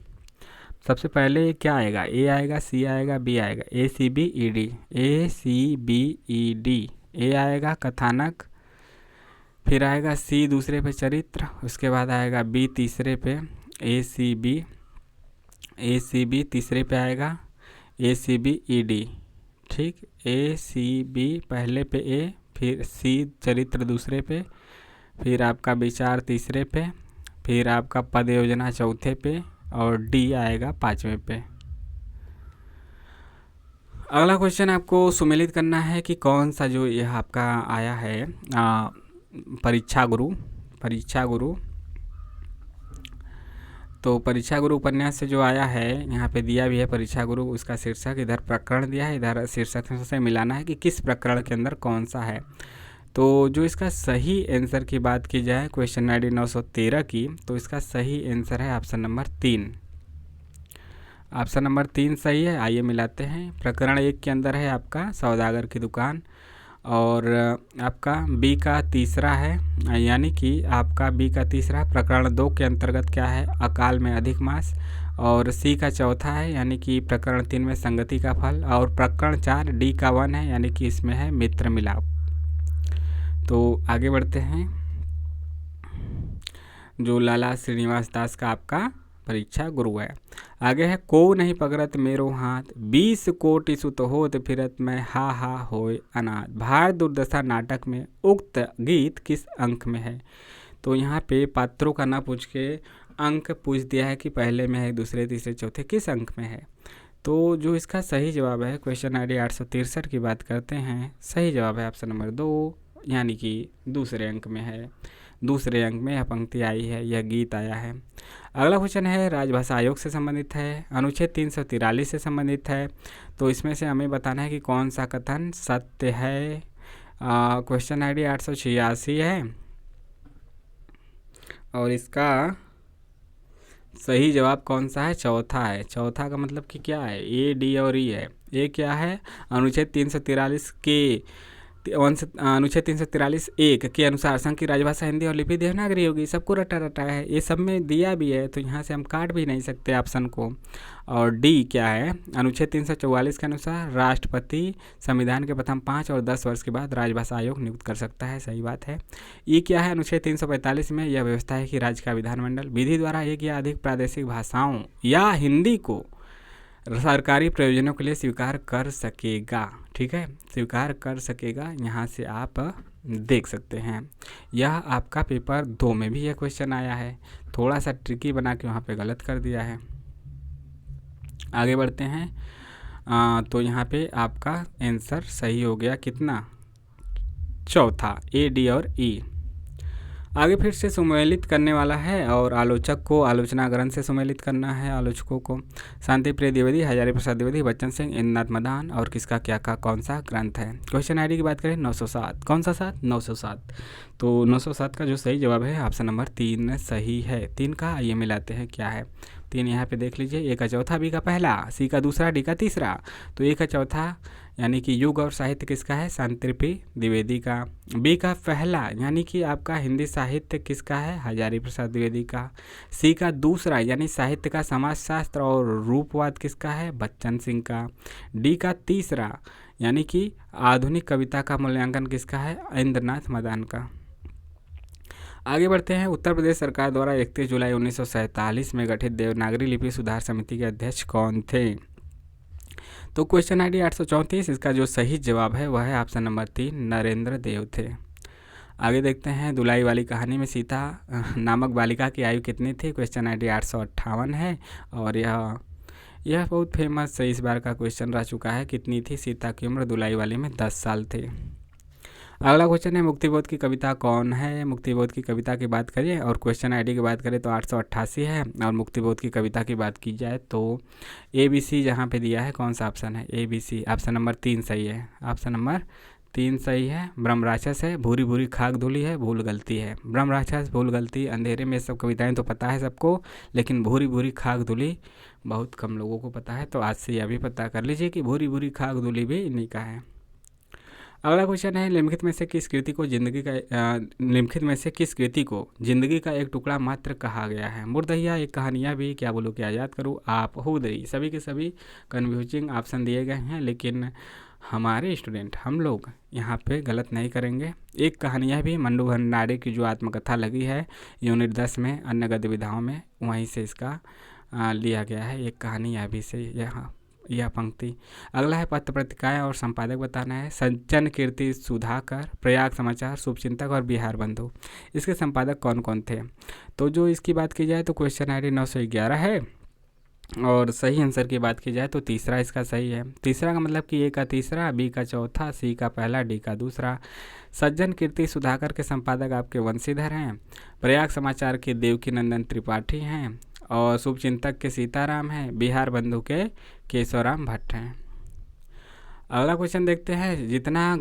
सबसे पहले क्या आएगा? ए आएगा, सी आएगा, बी आएगा, ACBED, ACBED। ए आएगा कथानक, फिर आएगा सी दूसरे पे चरित्र, उसके बाद आएगा बी तीसरे पे ACB तीसरे पे आएगा ACBED। ठीक, ACB पहले पे ए, फिर सी चरित्र दूसरे पे, फिर आपका विचार तीसरे पे, फिर आपका पद योजना चौथे पे और डी आएगा 5वें पे। अगला क्वेश्चन आपको सुमेलित करना है कि कौन सा जो यह आपका आया है परीक्षा गुरु। तो परीक्षा गुरु उपन्यास से जो आया है, यहाँ पे दिया भी है परीक्षा गुरु, उसका शीर्षक इधर प्रकरण दिया है, इधर शीर्षक से मिलाना है कि किस प्रकरण के अंदर कौन सा है। तो जो इसका सही आंसर की बात की जाए क्वेश्चन आईडी 913 की, तो इसका सही आंसर है ऑप्शन नंबर 3। ऑप्शन नंबर 3 सही है। आइए मिलाते हैं। प्रकरण 1 के अंदर है आपका सौदागर की दुकान, और आपका बी का तीसरा है, यानी कि आपका बी का तीसरा प्रकरण 2 के अंतर्गत क्या है? अकाल में अधिक मास। और सी का चौथा है, यानी कि प्रकरण 3 में संगति का फल। और प्रकरण 4 डी का 1 है, यानी कि इसमें है मित्र मिलाप। तो आगे बढ़ते हैं। जो लाला श्रीनिवास दास का आपका परीक्षा गुरु है। आगे है को नहीं पकड़त मेरो हाथ, 20 कोटि सुत होत फिरत मैं हा होय अनाथ। भार दुर्दशा नाटक में उक्त गीत किस अंक में है? तो यहाँ पे पात्रों का ना पूछ के अंक पूछ दिया है कि पहले में है, दूसरे, तीसरे, चौथे, किस अंक में है। तो जो इसका सही जवाब है क्वेश्चन आईडी 863 की बात करते हैं, सही जवाब है ऑप्शन नंबर 2, यानी कि दूसरे अंक में है। दूसरे अंक में यह पंक्ति आई है, यह गीत आया है। अगला क्वेश्चन है राजभाषा आयोग से संबंधित है, अनुच्छेद 343 से संबंधित है। तो इसमें से हमें बताना है कि कौन सा कथन सत्य है। क्वेश्चन आईडी 886 है और इसका सही जवाब कौन सा है? चौथा है। चौथा का मतलब कि क्या है? ए, डी और ई है। ए क्या है? अनुच्छेद 343 के अनुच्छेद 343(1) के अनुसार संघ की राजभाषा हिंदी और लिपि देवनागरी होगी। सबको रटा रटा है, ये सब में दिया भी है, तो यहाँ से हम काट भी नहीं सकते ऑप्शन को। और डी क्या है? अनुच्छेद 344 के अनुसार राष्ट्रपति संविधान के प्रथम 5 और 10 वर्ष के बाद राजभाषा आयोग नियुक्त कर सकता है, सही बात है। ई क्या है? अनुच्छेद 345 में यह व्यवस्था है कि राज्य का विधानमंडल विधि द्वारा एक या अधिक प्रादेशिक भाषाओं या हिंदी को सरकारी प्रयोजनों के लिए स्वीकार कर सकेगा। ठीक है, स्वीकार कर सकेगा, यहाँ से आप देख सकते हैं। यह आपका पेपर 2 में भी यह क्वेश्चन आया है, थोड़ा सा ट्रिकी बना के वहाँ पे गलत कर दिया है। आगे बढ़ते हैं। तो यहाँ पे आपका आंसर सही हो गया कितना, चौथा, ए, डी और ई। आगे फिर से सुमेलित करने वाला है और आलोचक को आलोचना ग्रंथ से सुमेलित करना है। आलोचकों को शांति प्रिय द्विवेदी, हजारी प्रसाद द्विवेदी, बच्चन सिंह, इंद्रनाथ मदान और किसका क्या का कौन सा ग्रंथ है। क्वेश्चन आईडी की बात करें 907, कौन सा 7, 907। तो 907 का जो सही जवाब है ऑप्शन नंबर 3 सही है। 3 का आइए मिलाते हैं क्या है। 3 यहाँ पे देख लीजिए, ए का चौथा, बी का पहला, सी का दूसरा, डी का तीसरा। तो ए का चौथा यानी कि युग और साहित्य किसका है, शांति प्रिय द्विवेदी का। बी का पहला यानी कि आपका हिंदी साहित्य किसका है, हजारी प्रसाद द्विवेदी का। सी का दूसरा यानी साहित्य का समाजशास्त्र और रूपवाद किसका है, बच्चन सिंह का। डी का तीसरा यानी कि आधुनिक कविता का मूल्यांकन किसका है, इंद्रनाथ मदान का। आगे बढ़ते हैं। उत्तर प्रदेश सरकार द्वारा 31 जुलाई 1947 में गठित देवनागरी लिपि सुधार समिति के अध्यक्ष कौन थे। तो क्वेश्चन आईडी 834, इसका जो सही जवाब है वह है ऑप्शन नंबर 3, नरेंद्र देव थे। आगे देखते हैं। दुलाई वाली कहानी में सीता नामक बालिका की आयु कितनी थी। क्वेश्चन आईडी 858 है और यह बहुत फेमस इस बार का क्वेश्चन रह चुका है। कितनी थी सीता की उम्र, दुलाई वाली में 10 साल थे। अगला क्वेश्चन है, मुक्तिबोध की कविता कौन है। मुक्तिबोध की कविता की बात करें और क्वेश्चन आईडी की बात करें तो 888 है और मुक्तिबोध की कविता की बात की जाए तो ए बी सी जहाँ पे दिया है कौन सा ऑप्शन है, A B C, option number 3 सही है। ऑप्शन नंबर 3 सही है। ब्रह्म राक्षस है, भूरी भूरी खाक धुली है, भूल गलती है। ब्रह्म राक्षस, भूल गलती, अंधेरे में सब कविताएं तो पता है सबको, लेकिन भूरी भूरी खाक धुली बहुत कम लोगों को पता है। तो आज से यह भी पता कर लीजिए कि भूरी भूरी खाक धुली भी इन्हीं का है। अगला क्वेश्चन है, निम्नलिखित में से किस कृति को जिंदगी का एक टुकड़ा मात्र कहा गया है। मुर्दहिया, एक कहानियाँ भी, क्या बोलो क्या याद करूँ, आप, हुदरी। सभी के सभी कन्फ्यूजिंग ऑप्शन दिए गए हैं, लेकिन हमारे स्टूडेंट हम लोग यहाँ पे गलत नहीं करेंगे। एक कहानियाँ भी, मंडू भंडारे की जो आत्मकथा लगी है यूनिट 10 में अन्य गतिविधियों में, वहीं से इसका लिया गया है। एक कहानियाँ भी से यहाँ यह पंक्ति। अगला है, पत्र पत्रिकाएं और संपादक बताना है। सज्जन कीर्ति सुधाकर, प्रयाग समाचार, शुभचिंतक और बिहार बंधु, इसके संपादक कौन कौन थे। तो जो इसकी बात की जाए तो क्वेश्चन आईडी 911 है और सही आंसर की बात की जाए तो तीसरा इसका सही है। तीसरा का मतलब कि ए का तीसरा, बी का चौथा, सी का पहला, डी का दूसरा। सज्जन कीर्ति सुधाकर के संपादक आपके वंशीधर हैं, प्रयाग समाचार के देवकी नंदन त्रिपाठी हैं और शुभचिंतक के सीताराम हैं, बिहार बंधु के केशवराम भट्ट हैं। अगला क्वेश्चन देखते हैं, जितना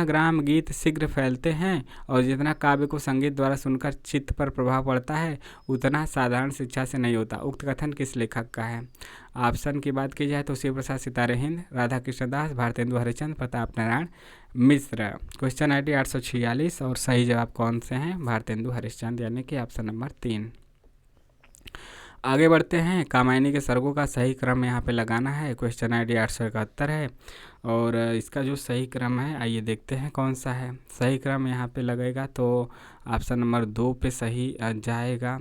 ग्राम गीत शीघ्र फैलते हैं और जितना काव्य को संगीत द्वारा सुनकर चित्त पर प्रभाव पड़ता है उतना साधारण शिक्षा से नहीं होता। उक्त कथन किस लेखक का है। ऑप्शन की बात की जाए तो शिव प्रसाद सितारे हिंद, राधा कृष्ण दास, भारतेंदु हरिश्चंद्र, प्रताप नारायण मिश्र। क्वेश्चन आईडी 846 और सही जवाब कौन से हैं, भारतेंदु हरिश्चंद्र यानी कि ऑप्शन नंबर 3। आगे बढ़ते हैं। कामायनी के सर्गों का सही क्रम यहाँ पे लगाना है। क्वेश्चन आईडी 871 है और इसका जो सही क्रम है आइए देखते हैं कौन सा है। सही क्रम यहाँ पे लगेगा तो ऑप्शन नंबर 2 पे सही जाएगा।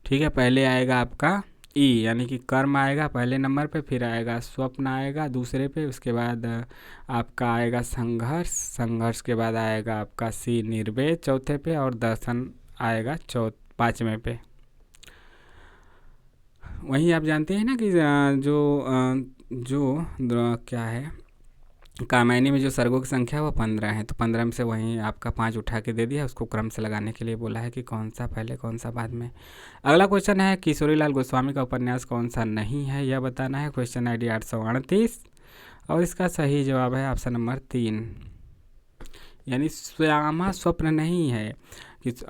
ठीक है, पहले आएगा आपका ई यानी कि कर्म आएगा पहले नंबर पे, फिर आएगा स्वप्न आएगा दूसरे पे, उसके बाद आपका आएगा संघर्ष, संघर्ष के बाद आएगा आपका सी निर्वेद चौथे पे और दर्शन आएगा 5वें पे। वहीं आप जानते हैं ना कि क्या है, कामायनी में जो सर्गों की संख्या वो 15 है, तो 15 में से वहीं आपका 5 उठा के दे दिया, उसको क्रम से लगाने के लिए बोला है कि कौन सा पहले कौन सा बाद में। अगला क्वेश्चन है, किशोरीलाल गोस्वामी का उपन्यास कौन सा नहीं है यह बताना है। क्वेश्चन आईडी 838 और इसका सही जवाब है ऑप्शन नंबर 3 यानी श्यामा स्वप्न नहीं है,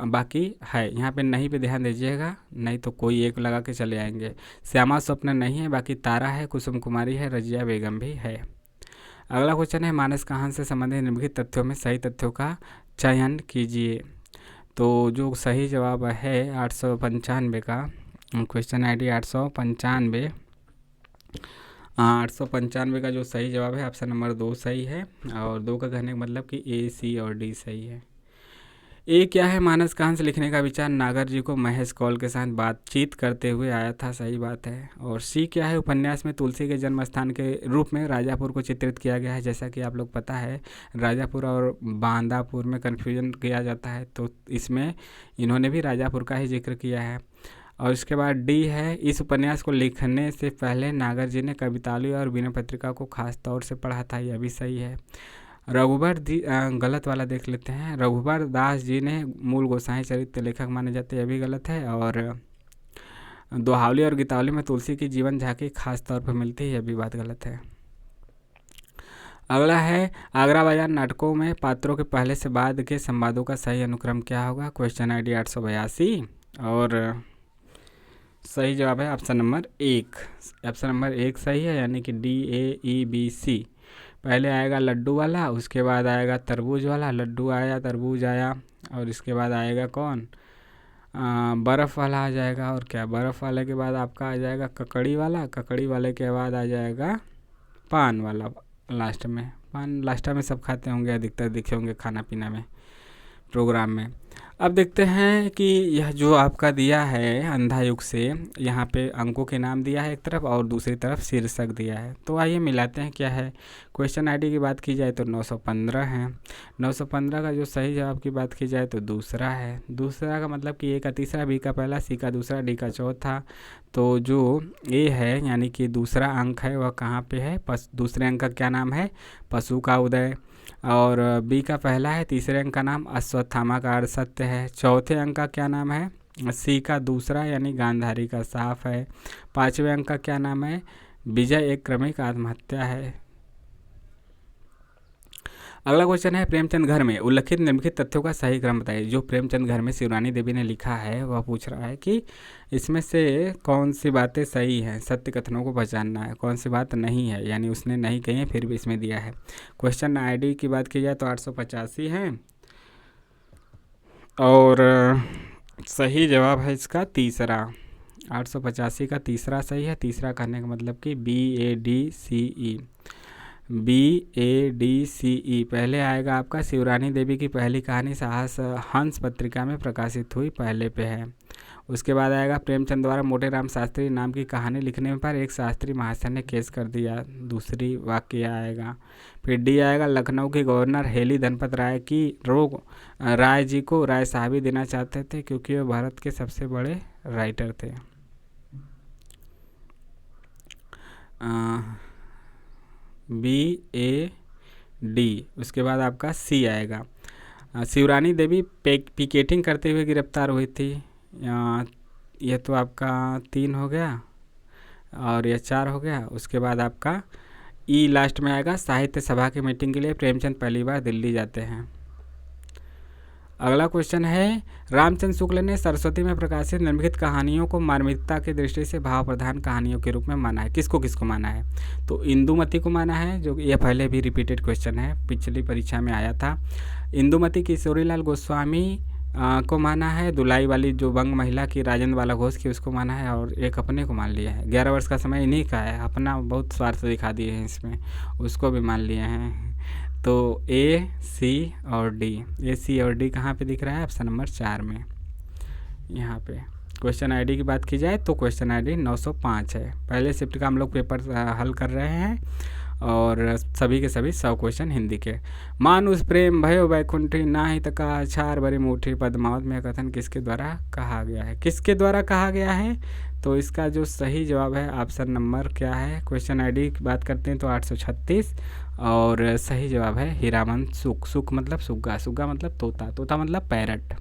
बाकी है। यहाँ पे नहीं पे ध्यान दीजिएगा, नहीं तो कोई एक लगा के चले आएंगे। श्यामा स्वप्न नहीं है, बाकी तारा है, कुसुम कुमारी है, रजिया बेगम भी है। अगला क्वेश्चन है, मानस कहानी से संबंधित निम्नलिखित तथ्यों में सही तथ्यों का चयन कीजिए। तो जो सही जवाब है 895 का, क्वेश्चन आईडी 895 का जो सही जवाब है ऑप्शन नंबर 2 सही है और 2 का कहने का मतलब कि ए, सी और डी सही है। ए क्या है, मानस कांस लिखने का विचार नागर जी को महेश कौल के साथ बातचीत करते हुए आया था, सही बात है। और सी क्या है, उपन्यास में तुलसी के जन्म स्थान के रूप में राजापुर को चित्रित किया गया है। जैसा कि आप लोग पता है, राजापुर और बांदापुर में कन्फ्यूजन किया जाता है, तो इसमें इन्होंने भी राजापुर का ही जिक्र किया है। और इसके बाद डी है, इस उपन्यास को लिखने से पहले नागर जी ने कवितालय और वीणा पत्रिका को खास तौर से पढ़ा था, यह भी सही है। रघुबर गलत वाला देख लेते हैं। रघुबर दास जी ने मूल गोसाई चरित्र लेखक माने जाते हैं, यह भी गलत है। और दोहावली और गीतावली में तुलसी की जीवन झांकी खास तौर पर मिलती है, यह भी बात गलत है। अगला है, आगरा बाजार नाटकों में पात्रों के पहले से बाद के संवादों का सही अनुक्रम क्या होगा। क्वेश्चन ID 882 और सही जवाब है ऑप्शन नंबर 1। ऑप्शन नंबर 1 सही है, यानी कि DAEBC। पहले आएगा लड्डू वाला, उसके बाद आएगा तरबूज वाला, लड्डू आया, तरबूज आया, और इसके बाद आएगा कौन, बर्फ़ वाला आ जाएगा। और क्या, बर्फ़ वाले के बाद आपका आ जाएगा ककड़ी वाला, ककड़ी वाले के बाद आ जाएगा पान वाला लास्ट में। पान लास्ट में सब खाते होंगे, अधिकतर दिखे होंगे खाना पीना में, प्रोग्राम में। अब देखते हैं कि यह जो आपका दिया है अंधा युग से, यहाँ पे अंकों के नाम दिया है एक तरफ और दूसरी तरफ शीर्षक दिया है, तो आइए मिलाते हैं क्या है। क्वेश्चन ID की बात की जाए तो 915 है। 915 का जो सही जवाब की बात की जाए तो दूसरा है। दूसरा का मतलब कि A का तीसरा, B का पहला, C का दूसरा, D का चौथा। तो जो A है यानी कि दूसरा अंक है वह कहाँ पे है, दूसरे अंक का क्या नाम है, पशु का उदय। और B का पहला है, तीसरे अंक का नाम अश्वत्थामा का अर्थ सत्य है। चौथे अंक का क्या नाम है, C का दूसरा यानी गांधारी का साफ है। पांचवें अंक का क्या नाम है, विजय एक क्रमिक आत्महत्या है। अगला क्वेश्चन है, प्रेमचंद घर में उल्लिखित निम्नलिखित तथ्यों का सही क्रम बताइए। जो प्रेमचंद घर में शिवरानी देवी ने लिखा है वह पूछ रहा है कि इसमें से कौन सी बातें सही हैं, सत्य कथनों को पहचानना है, कौन सी बात नहीं है, यानी उसने नहीं कही है फिर भी इसमें दिया है। क्वेश्चन ID की बात की जाए तो 885 है और सही जवाब है इसका तीसरा। 885 का तीसरा सही है। तीसरा कहने का मतलब कि BADCE, BADCE। पहले आएगा आपका शिवरानी देवी की पहली कहानी साहस हंस पत्रिका में प्रकाशित हुई, पहले पे है। उसके बाद आएगा प्रेमचंद द्वारा मोटे राम शास्त्री नाम की कहानी लिखने पर एक शास्त्री महाशय ने केस कर दिया, दूसरी वाक्य आएगा। फिर D आएगा, लखनऊ के गवर्नर हेली धनपत राय की रोग राय जी को राय साहबी देना चाहते थे क्योंकि वे भारत के सबसे बड़े राइटर थे। BAD। उसके बाद आपका C आएगा, शिवरानी देवी पिकेटिंग करते हुए गिरफ्तार हुई थी। यह तो आपका 3 हो गया और यह 4 हो गया। उसके बाद आपका E लास्ट में आएगा, साहित्य सभा की मीटिंग के लिए प्रेमचंद पहली बार दिल्ली जाते हैं। अगला क्वेश्चन है, रामचंद्र शुक्ल ने सरस्वती में प्रकाशित निम्नलिखित कहानियों को मार्मिकता की दृष्टि से भाव प्रधान कहानियों के रूप में माना है। किसको किसको माना है, तो इंदुमती को माना है, जो यह पहले भी रिपीटेड क्वेश्चन है, पिछली परीक्षा में आया था। इंदुमती किशोरीलाल गोस्वामी को माना है। दुलाई वाली जो बंग महिला की राजेंद्र बाला घोष की, उसको माना है। और एक अपने को मान लिया है। 11 वर्ष का समय इन्हीं का है, अपना बहुत स्वार्थ दिखा दिए हैं इसमें, उसको भी मान लिए हैं। तो A, C और D, A, C और D कहाँ पे दिख रहा है, ऑप्शन नंबर 4 में यहाँ पे। क्वेश्चन ID की बात की जाए तो क्वेश्चन ID 905 है। पहले शिफ्ट का हम लोग पेपर हल कर रहे हैं और सभी के सभी 100 क्वेश्चन हिंदी के। मानुष प्रेम भयो वैकुंठी नाही तका छार बरी मुठी पद्मावत में कथन किसके द्वारा कहा गया है, किसके द्वारा कहा गया है, तो इसका जो सही जवाब है ऑप्शन नंबर क्या है। क्वेश्चन ID की बात करते हैं तो 836 और सही जवाब है हीरामन सुख। सुख मतलब सुग्गा, सुग्गा मतलब तोता, तोता मतलब पैरट।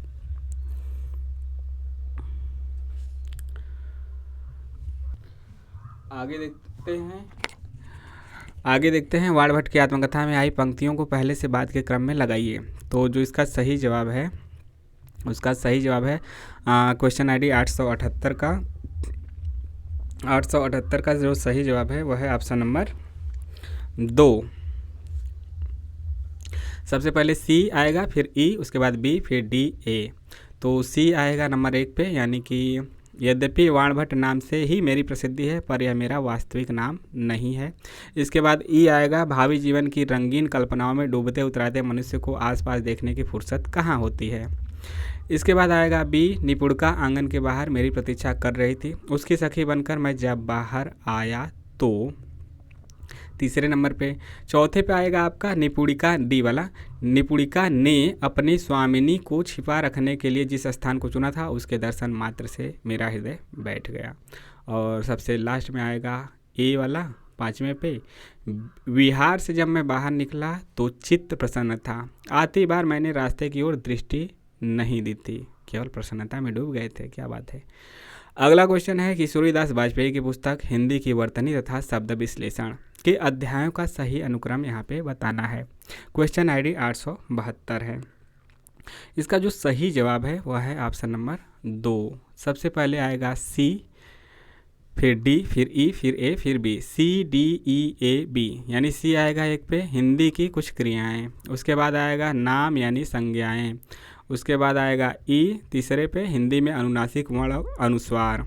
आगे देखते हैं वाणभट्ट की आत्मकथा में आई पंक्तियों को पहले से बाद के क्रम में लगाइए। तो जो इसका सही जवाब है, उसका सही जवाब है क्वेश्चन ID 878 का। 878 का जो सही जवाब है वह है ऑप्शन नंबर 2। सबसे पहले C आएगा, फिर E, उसके बाद B, फिर D, A। तो C आएगा नंबर 1 पे, यानी कि यद्यपि वाणभट्ट नाम से ही मेरी प्रसिद्धि है पर यह मेरा वास्तविक नाम नहीं है। इसके बाद E आएगा, भावी जीवन की रंगीन कल्पनाओं में डूबते उतराते मनुष्य को आसपास देखने की फुर्सत कहाँ होती है। इसके बाद आएगा बी, निपुणिका आंगन के बाहर मेरी प्रतीक्षा कर रही थी, उसकी सखी बनकर मैं जब बाहर आया तो। तीसरे नंबर पे। चौथे पे आएगा आपका निपुणिका, डी वाला, निपुणिका ने अपनी स्वामिनी को छिपा रखने के लिए जिस स्थान को चुना था उसके दर्शन मात्र से मेरा हृदय बैठ गया। और सबसे लास्ट में आएगा ए वाला, पाँचवें पे, विहार से जब मैं बाहर निकला तो चित्त प्रसन्न था, आती बार मैंने रास्ते की ओर दृष्टि नहीं दी थी, केवल प्रसन्नता में डूब गए थे। क्या बात है। अगला क्वेश्चन है कि सूर्यदास वाजपेयी की पुस्तक हिंदी की वर्तनी तथा शब्द विश्लेषण के अध्यायों का सही अनुक्रम यहाँ पे बताना है। क्वेश्चन आईडी 872 है। इसका जो सही जवाब है वह है ऑप्शन नंबर 2। सबसे पहले आएगा सी, फिर डी, फिर ई, फिर ए, फिर B. C D E A B, यानी सी आएगा एक पे हिंदी की कुछ क्रियाएं, उसके बाद आएगा नाम यानी संज्ञाएं, उसके बाद आएगा ई तीसरे पे हिंदी में अनुनासिक वर्ण अनुस्वार,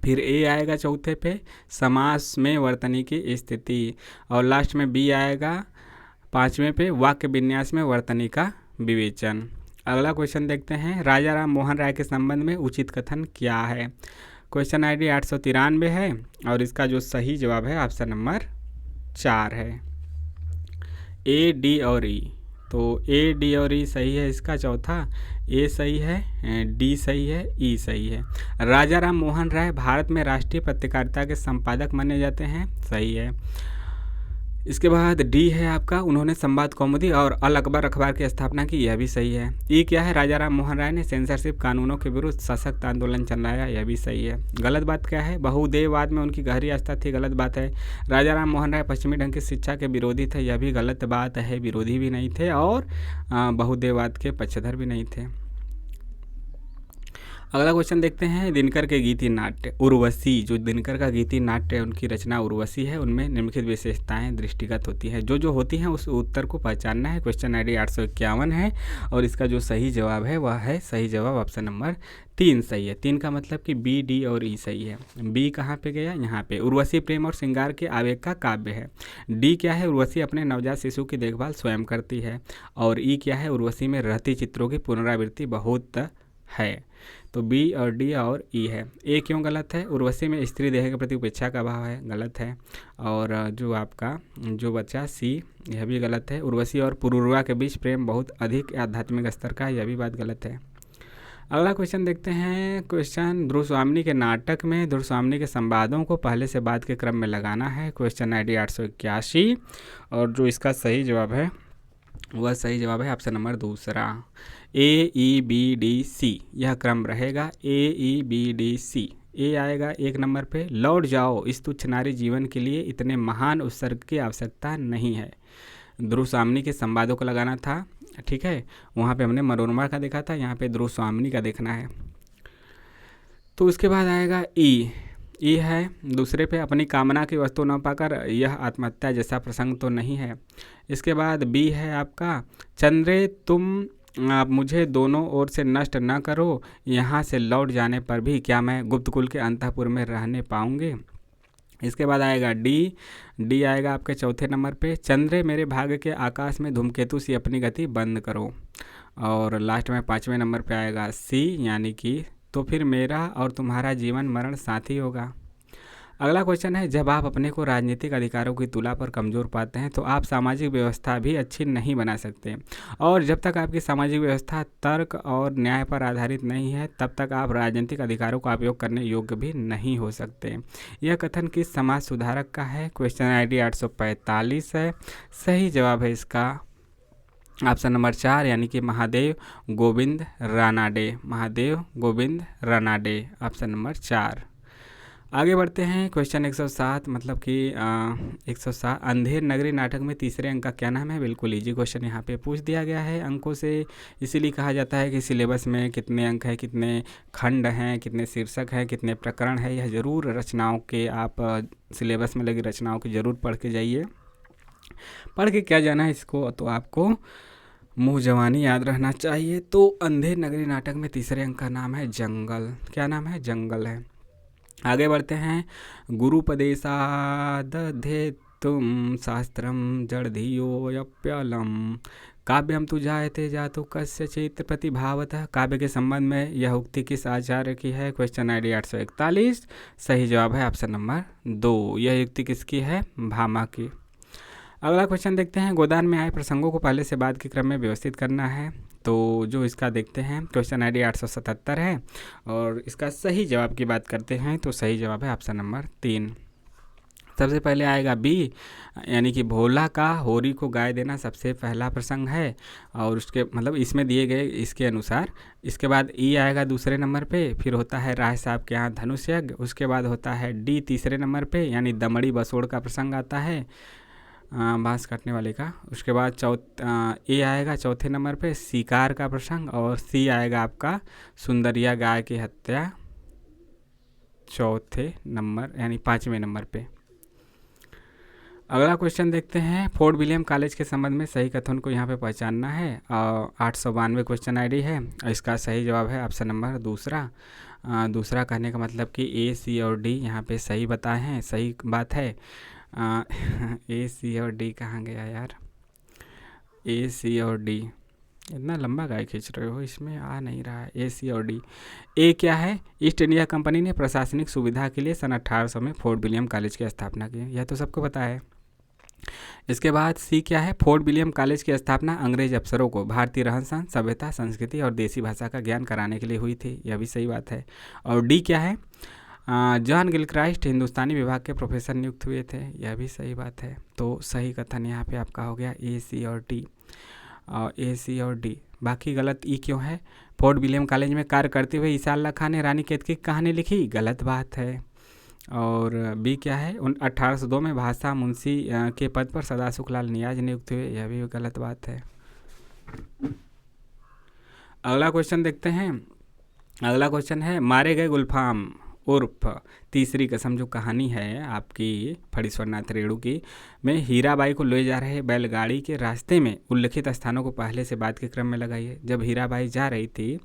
फिर ए आएगा चौथे पे समास में वर्तनी की स्थिति, और लास्ट में बी आएगा पाँचवें पे वाक्य विन्यास में वर्तनी का विवेचन। अगला क्वेश्चन देखते हैं, राजा राम मोहन राय के संबंध में उचित कथन क्या है। क्वेश्चन आईडी 893 है और इसका जो सही जवाब है ऑप्शन नंबर 4 है, ए, डी और ई। तो ए, डी और ई सही है इसका, चौथा ए सही है, डी सही है, ई सही है। राजा राम मोहन राय भारत में राष्ट्रीय पत्रकारिता के संपादक माने जाते हैं, सही है। इसके बाद डी है आपका, उन्होंने संवाद कौमुदी और अल अकबर अखबार की स्थापना की, यह भी सही है। ई क्या है, राजा राम मोहन राय ने सेंसरशिप कानूनों के विरुद्ध सशक्त आंदोलन चलाया, यह भी सही है। गलत बात क्या है, बहुदेववाद में उनकी गहरी आस्था थी, गलत बात है। राजा राम मोहन राय पश्चिमी ढंग की शिक्षा के विरोधी थे, यह भी गलत बात है, विरोधी भी नहीं थे और बहुदेववाद के पक्षधर भी नहीं थे। अगला क्वेश्चन देखते हैं, दिनकर के गीति नाट्य उर्वशी, जो दिनकर का गीति नाट्य उनकी रचना उर्वशी है, उनमें निम्नलिखित विशेषताएं दृष्टिगत होती है, जो होती हैं उस उत्तर को पहचानना है। क्वेश्चन आईडी 851 है और इसका जो सही जवाब है वह है सही जवाब ऑप्शन नंबर 3 सही है। 3 का मतलब कि बी, डी और ई सही है। बी कहाँ पे गया, यहाँ पे। उर्वशी प्रेम और श्रृंगार के आवेग का काव्य है। डी क्या है, उर्वशी अपने नवजात शिशु की देखभाल स्वयं करती है। और ई क्या है, उर्वशी में रहती चित्रों की पुनरावृत्ति बहुत है। तो बी और डी और ई है। ए क्यों गलत है, उर्वशी में स्त्री देह के प्रति उपेक्षा का भाव है, गलत है। और जो आपका जो बच्चा सी, यह भी गलत है। उर्वशी और पुरूरवा के बीच प्रेम बहुत अधिक आध्यात्मिक स्तर का है, यह भी बात गलत है। अगला क्वेश्चन देखते हैं, क्वेश्चन ध्रुव स्वामिनी के नाटक में ध्रुव स्वामिनी के संवादों को पहले से बाद के क्रम में लगाना है। क्वेश्चन आईडी 881 और जो इसका सही जवाब है वह सही जवाब है ऑप्शन नंबर 2, ए, ई, बी, डी, सी, यह क्रम रहेगा, ए, ई, बी, डी, सी। ए आएगा 1 नंबर पे, लौट जाओ, इस तुच्छ नारी जीवन के लिए इतने महान उत्सर्ग की आवश्यकता नहीं है। ध्रुव स्वामिनी के संवादों को लगाना था, ठीक है, वहाँ पे हमने मनोरमा का देखा था, यहाँ पे ध्रुव स्वामिनी का देखना है। तो उसके बाद आएगा ई। ई है दूसरे पे, अपनी कामना की वस्तु न पाकर यह आत्महत्या जैसा प्रसंग तो नहीं है। इसके बाद बी है आपका, चंद्रे तुम आप मुझे दोनों ओर से नष्ट न करो, यहाँ से लौट जाने पर भी क्या मैं गुप्तकुल के अंतःपुर में रहने पाऊंगे। इसके बाद आएगा डी। डी आएगा आपके चौथे नंबर पे, चंद्रे मेरे भाग्य के आकाश में धूमकेतु सी अपनी गति बंद करो। और लास्ट में 5वें नंबर पे आएगा सी, यानी कि तो फिर मेरा और तुम्हारा जीवन मरण साथी होगा। अगला क्वेश्चन है, जब आप अपने को राजनीतिक अधिकारों की तुला पर कमज़ोर पाते हैं तो आप सामाजिक व्यवस्था भी अच्छी नहीं बना सकते, और जब तक आपकी सामाजिक व्यवस्था तर्क और न्याय पर आधारित नहीं है तब तक आप राजनीतिक अधिकारों का उपयोग करने योग्य भी नहीं हो सकते। यह कथन किस समाज सुधारक का है। क्वेश्चन आईडी 845 है। सही जवाब है इसका ऑप्शन नंबर 4, यानी कि महादेव गोविंद रानाडे। Mahadev Govind Ranade, option number 4। आगे बढ़ते हैं, क्वेश्चन 107, मतलब कि 107, अंधेर नगरी नाटक में तीसरे अंक का क्या नाम है। बिल्कुल इजी क्वेश्चन यहाँ पे पूछ दिया गया है अंकों से, इसीलिए कहा जाता है कि सिलेबस में कितने अंक हैं, कितने खंड हैं, कितने शीर्षक हैं, कितने प्रकरण हैं, यह ज़रूर रचनाओं के आप सिलेबस में लगी रचनाओं की ज़रूर पढ़ के जाइए। पढ़ के क्या जाना है इसको, तो आपको मुँह जवानी याद रहना चाहिए। तो अंधेर नगरी नाटक में तीसरे अंक का नाम है जंगल। क्या नाम है, जंगल है। आगे बढ़ते हैं, गुरुपदेशादधेतु तुम शास्त्रम जड़धियोऽप्यलम् काव्यम तु जायते जातु कस्यचित् प्रतिभावतः। काव्य के संबंध में यह उक्ति किस आचार्य की है? Question ID 841। सही जवाब है ऑप्शन नंबर 2। यह युक्ति किसकी है? भामा की। अगला क्वेश्चन देखते हैं। गोदान में आए प्रसंगों को पहले से बाद के क्रम में व्यवस्थित करना है। तो जो इसका देखते हैं क्वेश्चन ID 877 है और इसका सही जवाब की बात करते हैं तो सही जवाब है ऑप्शन नंबर 3। सबसे पहले आएगा बी, यानी कि भोला का होरी को गाय देना सबसे पहला प्रसंग है और उसके मतलब इसमें दिए गए इसके अनुसार। इसके बाद ई आएगा दूसरे नंबर पे, फिर होता है राय साहब के यहाँ धनुष यज्ञ। उसके बाद होता है डी तीसरे नंबर पे, यानी दमड़ी बसोड़ का प्रसंग आता है बांस काटने वाले का। उसके बाद ए आएगा चौथे नंबर पे शिकार का प्रसंग और सी आएगा आपका सुंदरिया गाय की हत्या चौथे नंबर यानी 5वें नंबर पे। अगला क्वेश्चन देखते हैं। फोर्ट विलियम कॉलेज के संबंध में सही कथन को यहाँ पे पहचानना है। 892 क्वेश्चन ID है। इसका सही जवाब है ऑप्शन नंबर दूसरा। दूसरा कहने का मतलब कि ए सी और डी यहाँ पे सही बताए हैं, सही बात है। ए सी और डी कहाँ गया यार? ए सी और डी इतना लंबा गाय खींच रहे हो, इसमें आ नहीं रहा है। ए सी और डी। ए क्या है? ईस्ट इंडिया कंपनी ने प्रशासनिक सुविधा के लिए सन 1800 में फोर्ट विलियम कॉलेज की स्थापना की। यह तो सबको पता है। इसके बाद सी क्या है? फोर्ट विलियम कॉलेज की स्थापना अंग्रेज अफसरों को भारतीय रहन सहन, सभ्यता, संस्कृति और देसी भाषा का ज्ञान कराने के लिए हुई थी। यह भी सही बात है। और डी क्या है? जॉन गिलक्राइस्ट हिंदुस्तानी विभाग के प्रोफेसर नियुक्त हुए थे। यह भी सही बात है। तो सही कथन यहाँ पे आपका हो गया ए सी और डी। ए सी और डी। बाकी गलत ई क्यों है? फोर्ट विलियम कॉलेज में कार्य करते हुए ईसा अल्लाह खान ने रानी केतकी की कहानी लिखी। गलत बात है। और बी क्या है? 1802 में भाषा मुंशी के पद पर सदा सुखलाल नियाज नियुक्त हुए। यह भी गलत बात है। अगला क्वेश्चन देखते हैं। अगला क्वेश्चन है मारे गए गुलफाम उर्फ तीसरी कसम जो कहानी है आपकी फणीश्वरनाथ रेणु की में हीराबाई को ले जा रहे बैलगाड़ी के रास्ते में उल्लिखित स्थानों को पहले से बाद के क्रम में लगाइए। जब हीराबाई जा रही थी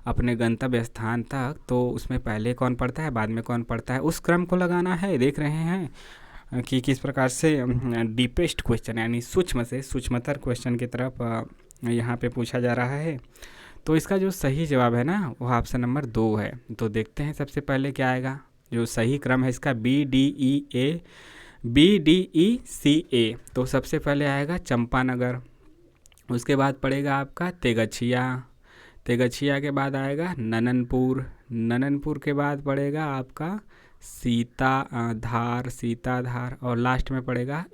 अपने गंतव्य स्थान तक तो उसमें पहले कौन पड़ता है बाद में कौन पड़ता है उस क्रम को लगाना है। देख रहे हैं कि किस प्रकार से डीपेस्ट क्वेश्चन यानी सूक्ष्म से सूक्ष्मतर क्वेश्चन की तरफ यहाँ पे पूछा जा रहा है। तो इसका जो सही जवाब है ना वो ऑप्शन नंबर 2 है। तो देखते हैं सबसे पहले क्या आएगा। जो सही क्रम है इसका BDEA BDECA। तो सबसे पहले आएगा चंपानगर, उसके बाद पड़ेगा आपका तेगछिया, तेगछिया के बाद आएगा नननपुर, नननपुर के बाद पड़ेगा आपका सीताधार और लास्ट में पड़ेगा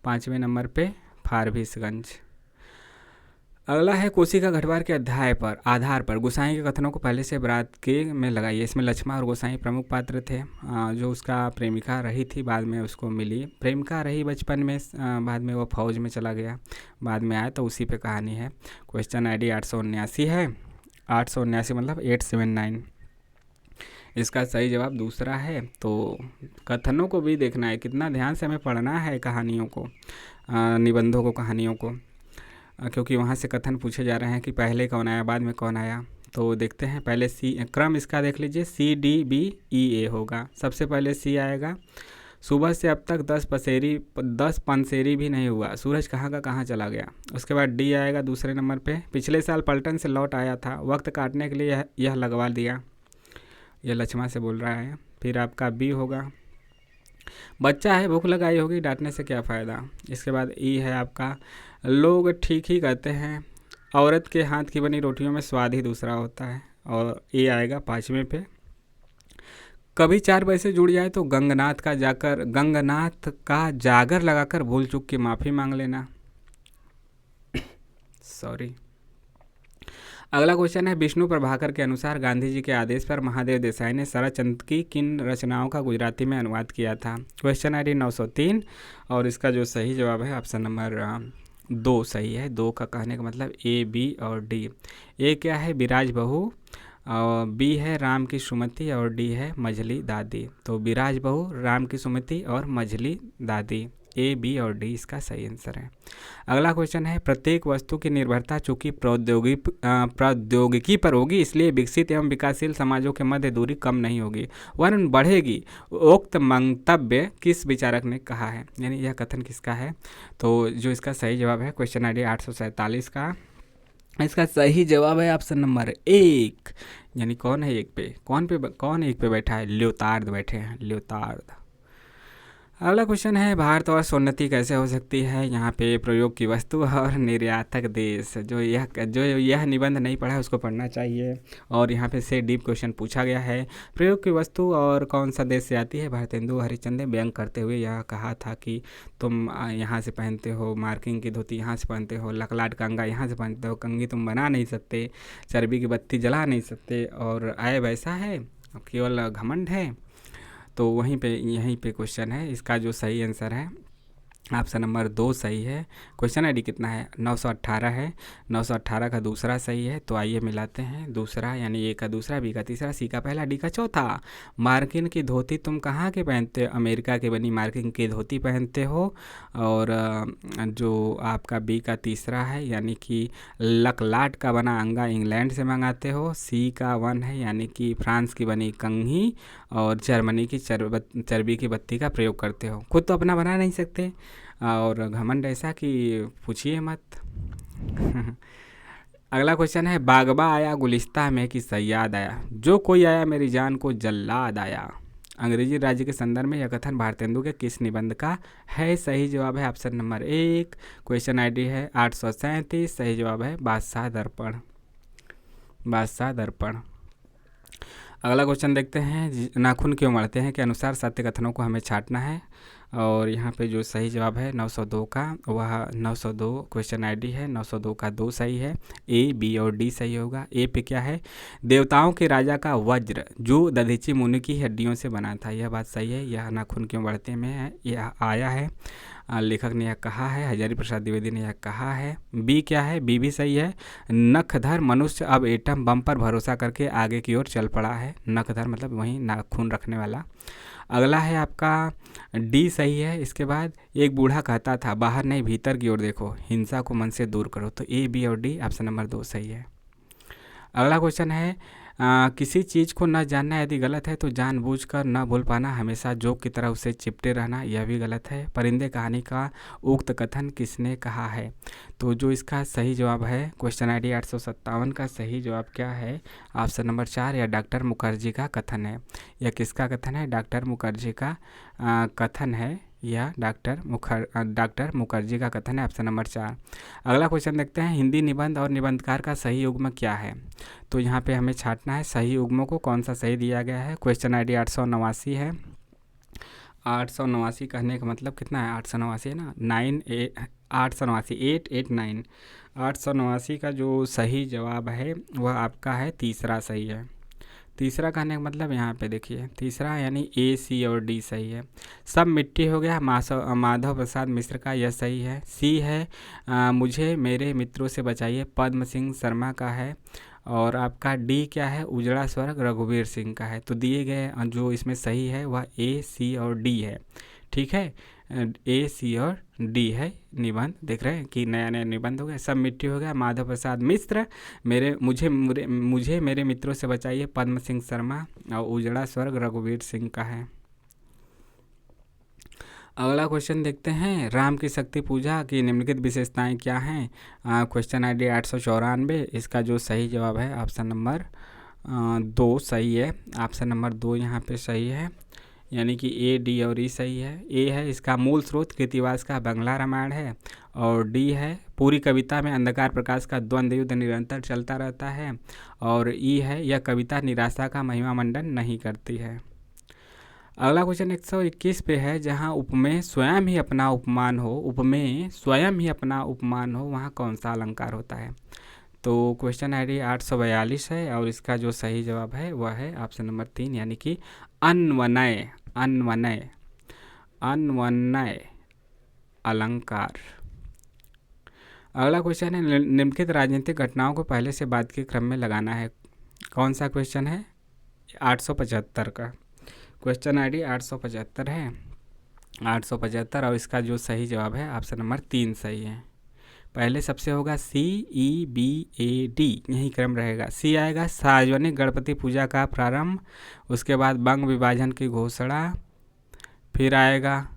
5वें नंबर पे फारबिसगंज। अगला है कोसी का घटवार के अध्याय पर आधार पर गोसाई के कथनों को पहले से बरात के में लगाइए। इसमें लक्ष्मण और गोसाई प्रमुख पात्र थे। जो उसका प्रेमिका रही थी बाद में उसको मिली, प्रेमिका रही बचपन में, बाद में वो फौज में चला गया, बाद में आया तो उसी पे कहानी है। क्वेश्चन ID 879 है। 879 मतलब 879। इसका सही जवाब दूसरा है। तो कथनों को भी देखना है, कितना ध्यान से हमें पढ़ना है कहानियों को, निबंधों को, कहानियों को, क्योंकि वहाँ से कथन पूछे जा रहे हैं कि पहले कौन आया बाद में कौन आया। तो देखते हैं पहले सी क्रम इसका देख लीजिए CDBEA होगा। सबसे पहले सी आएगा। सुबह से अब तक 10 पंसेरी भी नहीं हुआ, सूरज कहाँ का कहाँ चला गया। उसके बाद डी आएगा दूसरे नंबर पे। पिछले साल पलटन से लौट आया था, वक्त काटने के लिए यह लगवा दिया। यह लक्ष्मण से बोल रहा है। फिर आपका बी होगा। बच्चा है भूख लगाई होगी डांटने से क्या फ़ायदा। इसके बाद ई है आपका लोग ठीक ही कहते हैं, औरत के हाथ की बनी रोटियों में स्वाद ही दूसरा होता है। और ए आएगा 5वें पे। कभी 4 पैसे जुड़ जाए तो गंगनाथ का जागर लगाकर भूल चूक की माफ़ी मांग लेना। सॉरी। अगला क्वेश्चन है विष्णु प्रभाकर के अनुसार गांधी जी के आदेश पर महादेव देसाई ने शरदचंद्र की किन रचनाओं का गुजराती में अनुवाद किया था। क्वेश्चन ID 903 और इसका जो सही जवाब है ऑप्शन नंबर 2 सही है। 2 का कहने का मतलब A, B और D। ए क्या है? बिराज बहू, और बी है राम की सुमति और डी है मझली दादी। तो बिराज बहू, राम की सुमति और मझली दादी ए, बी और डी इसका सही आंसर है। अगला क्वेश्चन है, प्रत्येक वस्तु की निर्भरता चूंकि प्रौद्योगिकी पर होगी इसलिए विकसित एवं विकासशील समाजों के मध्य दूरी कम नहीं होगी वरन बढ़ेगी, उक्त मंतव्य किस विचारक ने कहा है, यानी यह कथन किसका है। तो जो इसका सही जवाब है क्वेश्चन आई डी 847 का, इसका सही जवाब है ऑप्शन नंबर 1। यानी कौन है एक पे, कौन एक पे बैठा है, ल्योतार्द बैठे हैं, ल्योतार्द। अगला क्वेश्चन है, भारतवर्ष उन्नति कैसे हो सकती है, यहाँ पे प्रयोग की वस्तु और निर्यातक देश। जो यह निबंध नहीं पढ़ा है उसको पढ़ना चाहिए। और यहाँ पे से डीप क्वेश्चन पूछा गया है, प्रयोग की वस्तु और कौन सा देश से आती है। भारतेंदु हरिश्चंद्र ने व्यंग करते हुए यह कहा था कि तुम यहाँ से पहनते हो मार्किंग की धोती, यहाँ से पहनते हो लकलाट कंगा, यहाँ से पहनते हो कंगी, तुम बना नहीं सकते, चर्बी की बत्ती जला नहीं सकते, और ऐब ऐसा है, केवल घमंड है। तो यहीं पे क्वेश्चन है, इसका जो सही आंसर है ऑप्शन नंबर 2 सही है। क्वेश्चन आईडी कितना है, 918 है, 918 का दूसरा सही है। तो आइए मिलाते हैं, दूसरा यानी ए का दूसरा, बी का तीसरा, सी का पहला, डी का चौथा। मार्किन की धोती तुम कहाँ के पहनते हो, अमेरिका के बनी मार्किन की धोती पहनते हो। और जो आपका बी का तीसरा है यानी कि लकलाट का बना अंगा इंग्लैंड से मंगाते हो। सी का 1 है यानी कि फ्रांस की बनी कंघी और जर्मनी की चर्बी की बत्ती का प्रयोग करते हो। खुद तो अपना बना नहीं सकते और घमंड ऐसा कि पूछिए मत। अगला क्वेश्चन है, बागबा आया गुलिस्ता में कि सयाद आया, जो कोई आया मेरी जान को जल्लाद आया। अंग्रेजी राज्य के संदर्भ में यह कथन भारतेंदु के किस निबंध का है। सही जवाब है ऑप्शन नंबर 1। क्वेश्चन आईडी है 837, सही जवाब है बादशाह दर्पण, बादशाह दर्पण। अगला क्वेश्चन देखते हैं, नाखून क्यों मड़ते हैं के अनुसार सत्य कथनों को हमें छांटना है। और यहाँ पे जो सही जवाब है 902 का, वह 902 क्वेश्चन आईडी है, 902 का 2 सही है, ए, बी और डी सही होगा। ए पे क्या है, देवताओं के राजा का वज्र जो दधीची मुनि की हड्डियों से बना था, यह बात सही है। यह नाखून क्यों बढ़ते में है, यह आया है, लेखक ने यह कहा है, हजारी प्रसाद द्विवेदी ने यह कहा है। बी क्या है, बी भी सही है, नखधर मनुष्य अब एटम बम पर भरोसा करके आगे की ओर चल पड़ा है। नखधर मतलब वहीं नाखून रखने वाला। अगला है आपका डी सही है। इसके बाद एक बूढ़ा कहता था बाहर नहीं भीतर की ओर देखो, हिंसा को मन से दूर करो। तो ए, बी और डी ऑप्शन नंबर 2 सही है। अगला क्वेश्चन है, किसी चीज़ को न जानना यदि गलत है तो जानबूझकर न भूल पाना, हमेशा जोक की तरह उससे चिपटे रहना, यह भी गलत है। परिंदे कहानी का उक्त कथन किसने कहा है। तो जो इसका सही जवाब है क्वेश्चन आईडी 857 का सही जवाब क्या है, ऑप्शन नंबर 4, यह डॉक्टर मुखर्जी का कथन है। यह किसका कथन है, डॉक्टर मुखर्जी का कथन है, यह डॉक्टर मुखर्जी का कथन है, ऑप्शन नंबर 4। अगला क्वेश्चन देखते हैं, हिंदी निबंध और निबंधकार का सही युग्म क्या है। तो यहाँ पे हमें छांटना है सही युग्मों को, कौन सा सही दिया गया है। क्वेश्चन आईडी 889 है, 889 कहने का मतलब कितना है, 889 है ना, 889 889 का जो सही जवाब है वह आपका है तीसरा सही है। तीसरा कहने का मतलब यहाँ पे देखिए, तीसरा यानी ए, सी और डी सही है। सब मिट्टी हो गया, माधव प्रसाद मिश्र का यह सही है। सी है मुझे मेरे मित्रों से बचाइए, पद्म सिंह शर्मा का है। और आपका डी क्या है, उजड़ा स्वर्ग रघुवीर सिंह का है। तो दिए गए जो इसमें सही है वह ए, सी और डी है। ठीक है, ए, सी और डी है निबंध। देख रहे हैं कि नया नया निबंध हो गया। सब मिट्टी हो गया, माधव प्रसाद मिश्र, मुझे मेरे मित्रों से बचाइए, पद्म सिंह शर्मा, और उजड़ा स्वर्ग रघुवीर सिंह का है। अगला क्वेश्चन देखते हैं, राम की शक्ति पूजा की निम्नलिखित विशेषताएं क्या हैं। क्वेश्चन आईडी 894, इसका जो सही जवाब है ऑप्शन नंबर 2 सही है। ऑप्शन नंबर 2 यहाँ पे सही है, यानी कि ए, डी और ई सही है। ए है इसका मूल स्रोत कृतिवास का बंगला रामायण है। और डी है पूरी कविता में अंधकार प्रकाश का द्वंद्व युद्ध निरंतर चलता रहता है। और ई है यह कविता निराशा का महिमा मंडन नहीं करती है। अगला क्वेश्चन 121 पे है, जहाँ उपमेय स्वयं ही अपना उपमान हो, उपमेय स्वयं ही अपना उपमान हो, वहाँ कौन सा अलंकार होता है। तो क्वेश्चन आईडी 842 है और इसका जो सही जवाब है वह है ऑप्शन नंबर 3, यानी कि अन्वनय, अन्वनय, अन्वनय अलंकार। अगला क्वेश्चन है, निम्नलिखित राजनीतिक घटनाओं को पहले से बाद के क्रम में लगाना है। कौन सा क्वेश्चन है, 875 का। क्वेश्चन आईडी 875 है 875। और इसका जो सही जवाब है ऑप्शन नंबर 3 सही है। पहले सबसे होगा CEBAD, यही क्रम रहेगा। सी आएगा सार्वजनिक गणपति पूजा का प्रारंभ, उसके बाद बंग विभाजन की घोषणा, फिर आएगा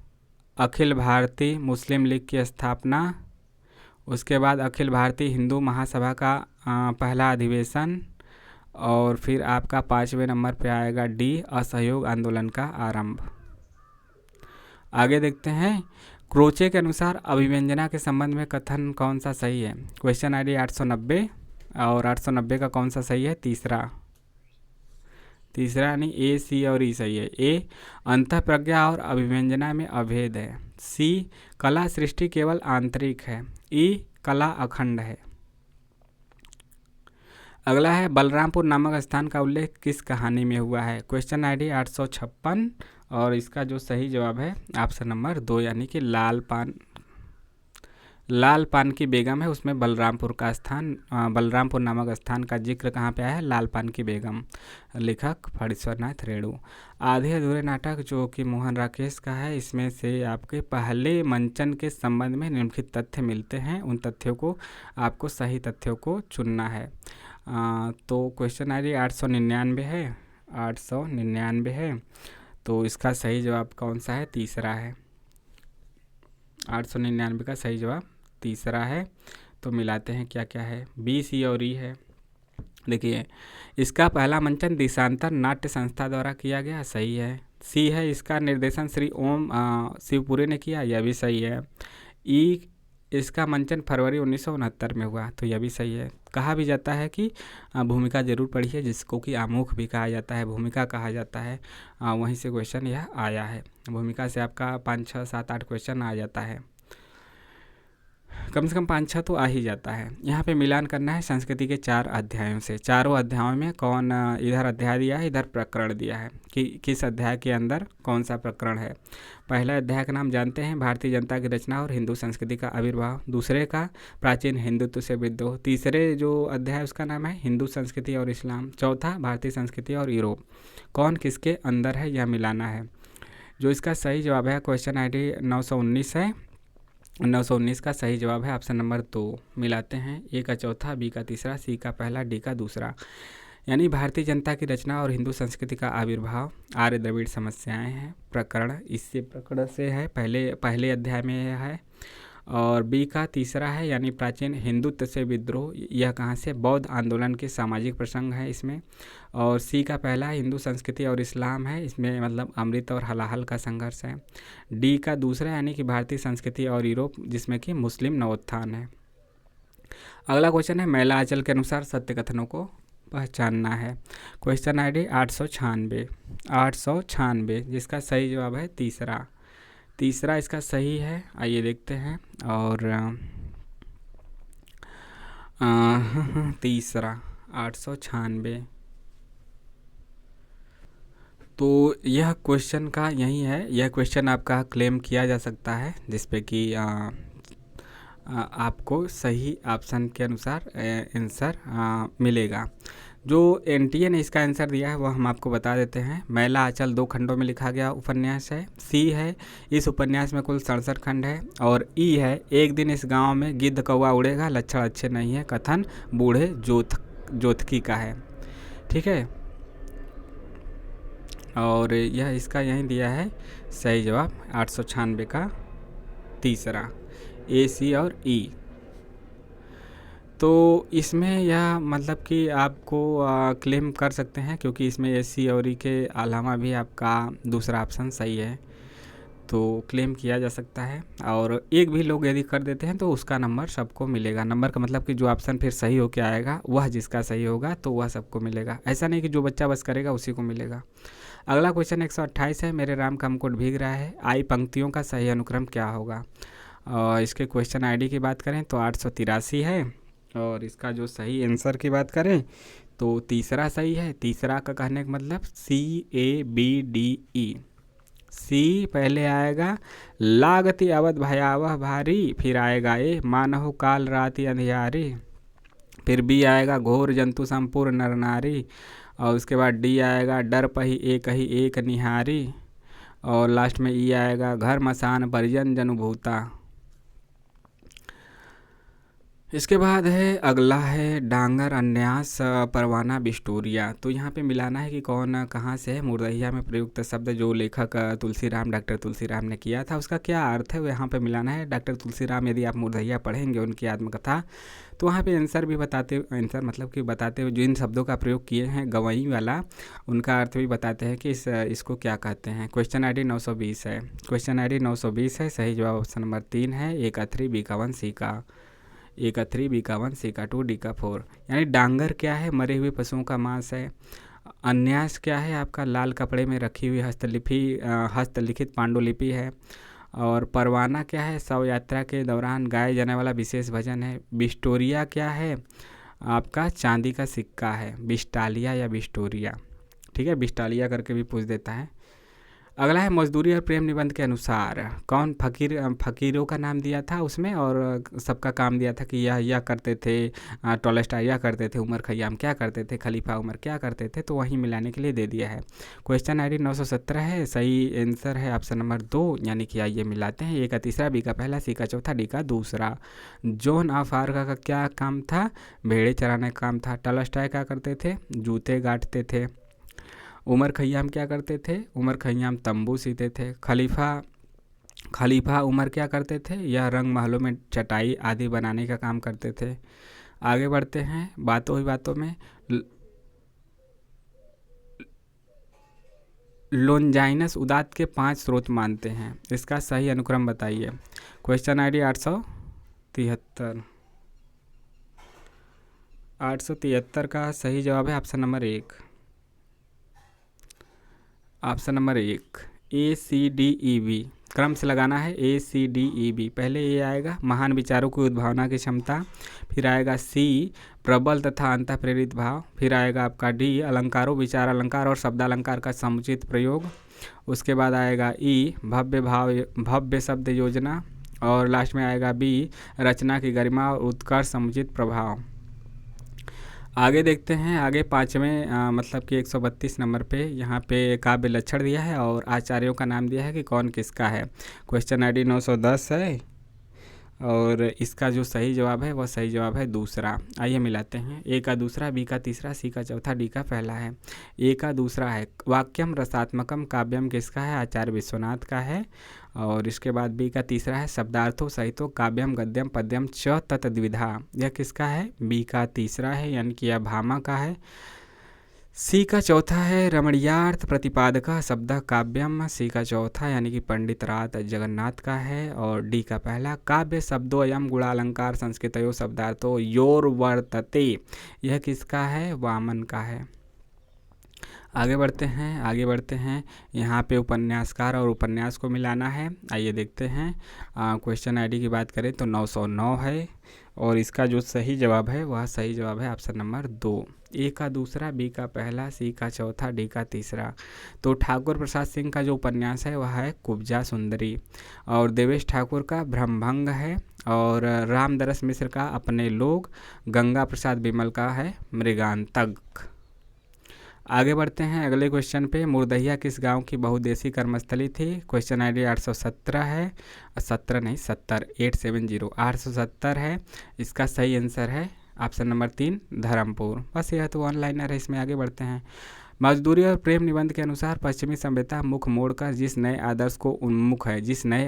अखिल भारतीय मुस्लिम लीग की स्थापना, उसके बाद अखिल भारतीय हिंदू महासभा का पहला अधिवेशन, और फिर आपका 5वें नंबर पे आएगा D, असहयोग आंदोलन का आरंभ। आगे देखते हैं, क्रोचे के अनुसार अभिव्यंजना के संबंध में कथन कौन सा सही है। क्वेश्चन ID 890, और 890 का कौन सा सही है, तीसरा यानी A, C और E सही है। A, अंतःप्रज्ञा और अभिव्यंजना में अभेद है। C, कला सृष्टि केवल आंतरिक है। E, कला अखंड है। अगला है, बलरामपुर नामक स्थान का उल्लेख किस कहानी में हुआ है। क्वेश्चन ID 856, और इसका जो सही जवाब है ऑप्शन नंबर 2, यानी कि लाल पान की बेगम है, उसमें बलरामपुर का स्थान, बलरामपुर नामक स्थान का जिक्र कहाँ पे आया है, लाल पान की बेगम। लेखक फणीश्वर नाथ रेणु। आधे अधूरे नाटक जो कि मोहन राकेश का है, इसमें से आपके पहले मंचन के संबंध में निम्नलिखित तथ्य मिलते हैं, उन तथ्यों को आपको सही तथ्यों को चुनना है। तो क्वेश्चन ID 899 है, 899 है, तो इसका सही जवाब कौन सा है, तीसरा है। 899 का सही जवाब तीसरा है। तो मिलाते हैं क्या क्या है, B, C और E है। देखिए, इसका पहला मंचन देशांतर नाट्य संस्था द्वारा किया गया, सही है। C है, इसका निर्देशन श्री ओम शिवपुरी ने किया, यह भी सही है। E, इसका मंचन फरवरी 1969 में हुआ, तो यह भी सही है। कहा भी जाता है कि भूमिका जरूर पढ़ी है, जिसको कि आमुख भी कहा जाता है, भूमिका कहा जाता है, वहीं से क्वेश्चन यह आया है। भूमिका से आपका 5, 6, 7, 8 क्वेश्चन आ जाता है, कम से कम 5, 6 तो आ ही जाता है। यहाँ पे मिलान करना है संस्कृति के 4 अध्यायों से। चारों अध्यायों में कौन, इधर अध्याय दिया है, इधर प्रकरण दिया है कि किस अध्याय के अंदर कौन सा प्रकरण है। पहला अध्याय का नाम जानते हैं, भारतीय जनता की रचना और हिंदू संस्कृति का आविर्भाव। दूसरे का प्राचीन हिंदुत्व से विद्रोह। तीसरे जो अध्याय उसका नाम है हिंदू संस्कृति और इस्लाम। चौथा भारतीय संस्कृति और यूरोप। कौन किसके अंदर है, यह मिलाना है। जो इसका सही जवाब है क्वेश्चन ID 919 है, 919 का सही जवाब है ऑप्शन नंबर 2। मिलाते हैं, A का चौथा, B का तीसरा, C का पहला, D का दूसरा। यानी भारतीय जनता की रचना और हिंदू संस्कृति का आविर्भाव, आर्य द्रविड़ समस्याएं हैं प्रकरण, इससे प्रकरण से है, पहले अध्याय में यह है। और B का तीसरा है, यानी प्राचीन हिंदुत्व से विद्रोह, यह कहाँ से, बौद्ध आंदोलन के सामाजिक प्रसंग है इसमें। और C का पहला हिंदू संस्कृति और इस्लाम है, इसमें मतलब अमृत और हलाहल का संघर्ष है। D का दूसरा, यानी कि भारतीय संस्कृति और यूरोप, जिसमें कि मुस्लिम नवोत्थान है। अगला क्वेश्चन है, मैला आंचल के अनुसार सत्य कथनों को पहचानना है। क्वेश्चन ID 896, जिसका सही जवाब है तीसरा इसका सही है। आइए देखते हैं, और तीसरा 896, तो यह क्वेश्चन का यही है। यह क्वेश्चन आपका क्लेम किया जा सकता है, जिसपे कि आपको सही ऑप्शन के अनुसार आंसर मिलेगा। जो NTA ने इसका आंसर दिया है वह हम आपको बता देते हैं। मैला आंचल 2 खंडों में लिखा गया उपन्यास है। C है, इस उपन्यास में कुल 67 खंड है। और E है, एक दिन इस गांव में गिद्ध कौवा उड़ेगा, लक्षण अच्छे नहीं है, कथन बूढ़े जोतकी का है। ठीक है, और यह इसका यही दिया है सही जवाब 896 का तीसरा, A, C और E। तो इसमें यह मतलब कि आपको क्लेम कर सकते हैं, क्योंकि इसमें A, C और E के अलावा भी आपका दूसरा ऑप्शन सही है, तो क्लेम किया जा सकता है। और एक भी लोग यदि कर देते हैं तो उसका नंबर सबको मिलेगा। नंबर का मतलब कि जो ऑप्शन फिर सही होकर आएगा वह जिसका सही होगा तो वह सबको मिलेगा। ऐसा नहीं कि जो बच्चा बस करेगा उसी को मिलेगा। अगला क्वेश्चन 128 है, मेरे राम का मुकुट भीग रहा है, आई पंक्तियों का सही अनुक्रम क्या होगा। इसके क्वेश्चन ID की बात करें तो 883 है, और इसका जो सही आंसर की बात करें तो तीसरा सही है। तीसरा का कहने का मतलब CABDE। C पहले आएगा, लागति अवध भयावह भारी, फिर आएगा A, मानहो काल राति अंधियारी, फिर B आएगा, घोर जंतु संपूर्ण नर नारी, और उसके बाद D आएगा, डर पही एक ही एक निहारी, और लास्ट में ई आएगा घर मसान परिजन जनुभूता। इसके बाद है अगला है डांगर अन्यास परवाना बिस्टोरिया। तो यहाँ पे मिलाना है कि कौन कहाँ से है। मुर्दहिया में प्रयुक्त शब्द जो लेखक तुलसीराम डॉक्टर तुलसीराम ने किया था उसका क्या अर्थ है वो यहाँ पे मिलाना है। डॉक्टर तुलसीराम यदि आप मुर्दहिया पढ़ेंगे उनकी आत्मकथा तो वहाँ पे आंसर भी बताते, आंसर मतलब कि बताते हुए जो इन शब्दों का प्रयोग किए हैं गवई वाला उनका अर्थ भी बताते हैं कि इसको क्या कहते हैं। क्वेश्चन ID 920 है। क्वेश्चन ID 920 है। सही जवाब ऑप्शन नंबर 3 है। A का 3 B का 1 C का A का 3 B का 1 C का 2 D का 4। यानी डांगर क्या है, मरे हुए पशुओं का मांस है। अन्यास क्या है, आपका लाल कपड़े में रखी हुई हस्तलिखित पांडुलिपि है। और परवाना क्या है, शव यात्रा के दौरान गाए जाने वाला विशेष भजन है। बिस्टोरिया क्या है, आपका चांदी का सिक्का है। बिस्टालिया या बिस्टोरिया, ठीक है, बिस्टालिया करके भी पूछ देता है। अगला है मजदूरी और प्रेम निबंध के अनुसार कौन फकीरों का नाम दिया था उसमें और सबका काम दिया था कि यह करते थे। टॉलस्टॉय यह करते थे, उमर खयाम क्या करते थे, खलीफा उमर क्या करते थे, तो वहीं मिलाने के लिए दे दिया है। क्वेश्चन ID 917 है। सही आंसर है ऑप्शन नंबर 2, यानी कि आइए मिलाते हैं। A का तीसरा, B का पहला, C का चौथा, D का दूसरा। जोन ऑफ आर्क का क्या काम था, भेड़े चराने का काम था। टॉलस्टॉय क्या करते थे, जूते गांठते थे। उमर खयाम क्या करते थे, उमर खयाम तंबू सीते थे। खलीफा उमर क्या करते थे, यह रंग महलों में चटाई आदि बनाने का काम करते थे। आगे बढ़ते हैं बातों ही बातों में। लोनजाइनस उदात के 5 स्रोत मानते हैं, इसका सही अनुक्रम बताइए। Question ID 873। 873 का सही जवाब है option number 1। Option number 1 ACDEB, क्रम से लगाना है। ACDEB, पहले ये आएगा महान विचारों की उद्भावना की क्षमता, फिर आएगा C प्रबल तथा अंतः प्रेरित भाव, फिर आएगा आपका D अलंकारों, विचार अलंकार और शब्दालंकार का समुचित प्रयोग, उसके बाद आएगा E भव्य शब्द योजना, और लास्ट में आएगा B रचना की गरिमा और उत्कर्ष समुचित प्रभाव। आगे देखते हैं, आगे पाँचवें मतलब कि 132 नंबर पे यहाँ पे काव्य लक्षण दिया है और आचार्यों का नाम दिया है कि कौन किसका है। क्वेश्चन ID 910 है और इसका जो सही जवाब है वह सही जवाब है दूसरा। आइए मिलाते हैं। A का दूसरा, B का तीसरा, C का चौथा, D का पहला है। A का दूसरा है वाक्यम रसात्मकम काव्यम किसका है, आचार्य विश्वनाथ का है। और इसके बाद B का तीसरा है शब्दार्थो सहितो काव्यम गद्यम पद्यम च तत्द्विधा, यह किसका है, B का तीसरा है, यानी कि यह भामा का है। C का चौथा है रमणीयार्थ प्रतिपादक शब्द काव्यम, C का चौथा यानी कि पंडित रात जगन्नाथ का है। और D का पहला काव्य शब्दोयम गुणालंकार संस्कृतयो शब्दार्थो योर वर्तते, यह किसका है, वामन का है। आगे बढ़ते हैं यहाँ पे उपन्यासकार और उपन्यास को मिलाना है। आइए देखते हैं। क्वेश्चन ID की बात करें तो 909 है और इसका जो सही जवाब है वह सही जवाब है ऑप्शन नंबर 2। A का दूसरा, B का पहला, C का चौथा, D का तीसरा। तो ठाकुर प्रसाद सिंह का जो उपन्यास है वह है कुब्जा सुंदरी, और देवेश ठाकुर का भ्रमभंग है, और रामदरस मिश्र का अपने लोग, गंगा प्रसाद बिमल का है मृगांतक। आगे बढ़ते हैं अगले क्वेश्चन पे। मुर्दहिया किस गांव की बहुउद्देशीय कर्मस्थली थी। क्वेश्चन ID 817 है, 870 है। इसका सही आंसर है ऑप्शन नंबर 3 धर्मपुर। बस यह तो ऑनलाइनर है, इसमें आगे बढ़ते हैं। मजदूरी और प्रेम निबंध के अनुसार पश्चिमी सभ्यता मुख मोड़कर जिस नए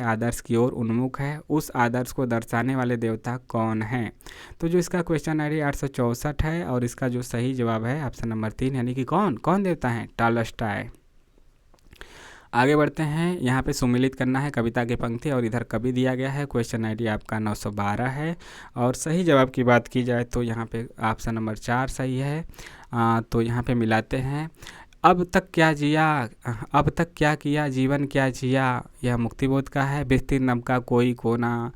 आदर्श की ओर उन्मुख है उस आदर्श को दर्शाने वाले देवता कौन हैं। तो जो इसका क्वेश्चन ID 864 है और इसका जो सही जवाब है ऑप्शन नंबर 3, यानी कि कौन देवता है, टॉलस्टॉय। आगे बढ़ते हैं, यहाँ पे सुमिलित करना है कविता की पंक्ति और इधर कवि दिया गया है। क्वेश्चन ID आपका 912 है और सही जवाब की बात की जाए तो यहाँ पे ऑप्शन नंबर 4 सही है। तो यहाँ पे मिलाते हैं। अब तक क्या किया, जीवन क्या जिया, यह मुक्तिबोध का है। विस्तीर्ण नभ का कोई कोना,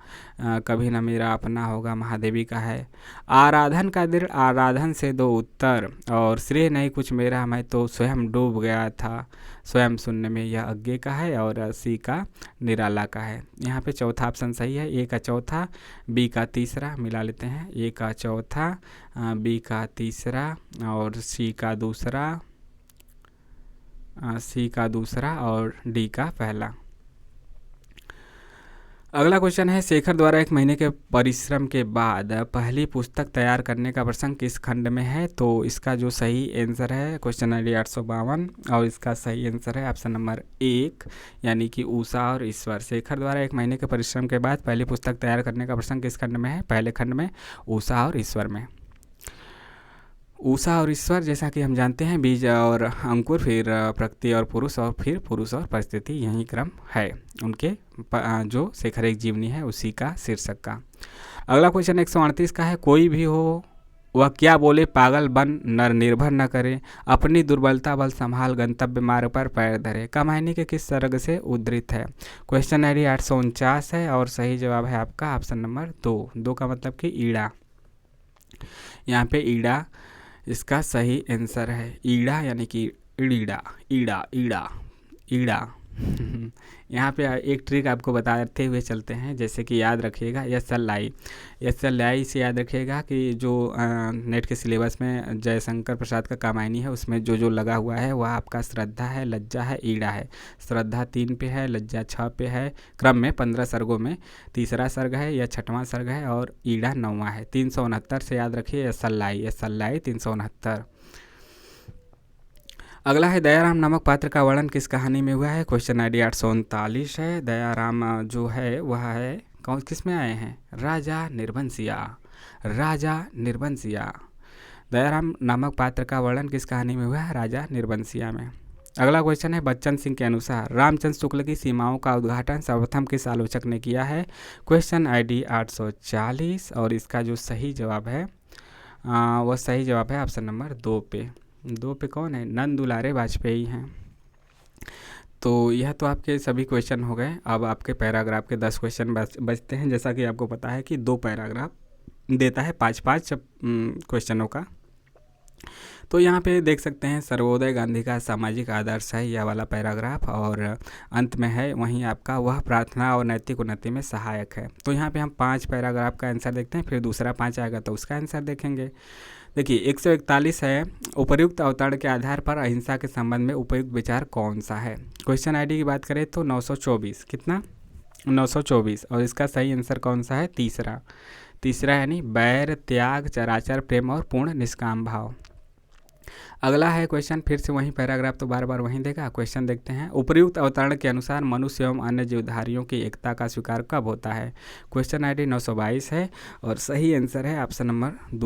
कभी न मेरा अपना होगा, महादेवी का है। आराधन का दृढ़ आराधन से दो उत्तर, और श्रेय नहीं कुछ मेरा, मैं तो स्वयं डूब गया था स्वयं शून्य में, यह अज्ञे का है। और C का निराला का है। यहाँ पे चौथा ऑप्शन सही है। A का चौथा, B का तीसरा, मिला लेते हैं। A का चौथा, B का तीसरा और C का दूसरा सी का दूसरा और डी का पहला। अगला क्वेश्चन है, शेखर द्वारा 1 महीने के परिश्रम के बाद पहली पुस्तक तैयार करने का प्रसंग किस खंड में है? तो इसका जो सही आंसर है क्वेश्चन ID 852 और इसका सही आंसर है ऑप्शन नंबर 1 यानी कि उषा और ईश्वर। शेखर द्वारा 1 महीने के परिश्रम के बाद पहली पुस्तक तैयार करने का प्रसंग किस खंड में है? पहले खंड में, उषा और ईश्वर में। उषा और ईश्वर जैसा कि हम जानते हैं बीज और अंकुर, फिर प्रकृति और पुरुष, और फिर पुरुष और परिस्थिति, यही क्रम है उनके जो शेखर एक जीवनी है उसी का शीर्षक का। अगला क्वेश्चन 138 का है, कोई भी हो वह क्या बोले पागल बन नर निर्भर न करे, अपनी दुर्बलता बल संभाल गंतव्य मार्ग पर पैर धरे, कमायनी के किस सर्ग से उद्धृत है? क्वेश्चन ID 849 है और सही जवाब है आपका ऑप्शन नंबर 2। 2 का मतलब कि ईड़ा, यहाँ पे ईड़ा इसका सही आंसर है। ईड़ा यानी कि ईड़ा, ईड़ा ईड़ा ईड़ा। यहाँ पे एक ट्रिक आपको बताते हुए चलते हैं, जैसे कि याद रखिएगा SLI से याद रखिएगा कि जो नेट के सिलेबस में जयशंकर प्रसाद का कामायनी है उसमें जो जो लगा हुआ है वह आपका श्रद्धा है, लज्जा है, ईड़ा है। श्रद्धा 3 पे है, लज्जा 6 पे है, क्रम में 15 सर्गों में तीसरा सर्ग है या 6वां सर्ग है, और ईड़ा 9वां है। 369 से याद रखिए SLI 369। अगला है, दयाराम नामक पात्र का वर्णन किस कहानी में हुआ है? क्वेश्चन ID 839 है। दयाराम जो है वह है कौन किस में आए हैं? राजा निर्बंसिया, राजा निर्बंसिया। दयाराम नामक पात्र का वर्णन किस कहानी में हुआ है? राजा निर्बंसिया में। अगला क्वेश्चन है, बच्चन सिंह के अनुसार रामचंद्र शुक्ल की सीमाओं का उद्घाटन सर्वप्रथम किस आलोचक ने किया है? क्वेश्चन ID 840 और इसका जो सही जवाब है वह सही जवाब है ऑप्शन नंबर 2 पे। 2 पे कौन है? नंद दुलारे वाजपेयी हैं। तो यह तो आपके सभी क्वेश्चन हो गए। अब आपके पैराग्राफ के 10 क्वेश्चन बचते हैं। जैसा कि आपको पता है कि 2 पैराग्राफ देता है 5-5 क्वेश्चनों का। तो यहाँ पे देख सकते हैं, सर्वोदय गांधी का सामाजिक आदर्श है यह वाला पैराग्राफ, और अंत में है वहीं आपका वह प्रार्थना और नैतिक उन्नति में सहायक है। तो यहाँ पे हम 5 पैराग्राफ का आंसर देखते हैं, फिर दूसरा 5 आएगा तो उसका आंसर देखेंगे। देखिए 141 है, उपर्युक्त अवतरण के आधार पर अहिंसा के संबंध में उपयुक्त विचार कौन सा है? क्वेश्चन ID की बात करें तो 924, कितना? 924, और इसका सही आंसर कौन सा है? तीसरा यानी बैर त्याग चराचर प्रेम और पूर्ण निष्काम भाव। अगला है क्वेश्चन, फिर से वही पैराग्राफ, तो बार बार वहीं देगा। क्वेश्चन देखते हैं, उपर्युक्त अवतरण के अनुसार मनुष्य एवं अन्य जीवधारियों की एकता का स्वीकार कब होता है? क्वेश्चन ID 922 है और सही आंसर है ऑप्शन नंबर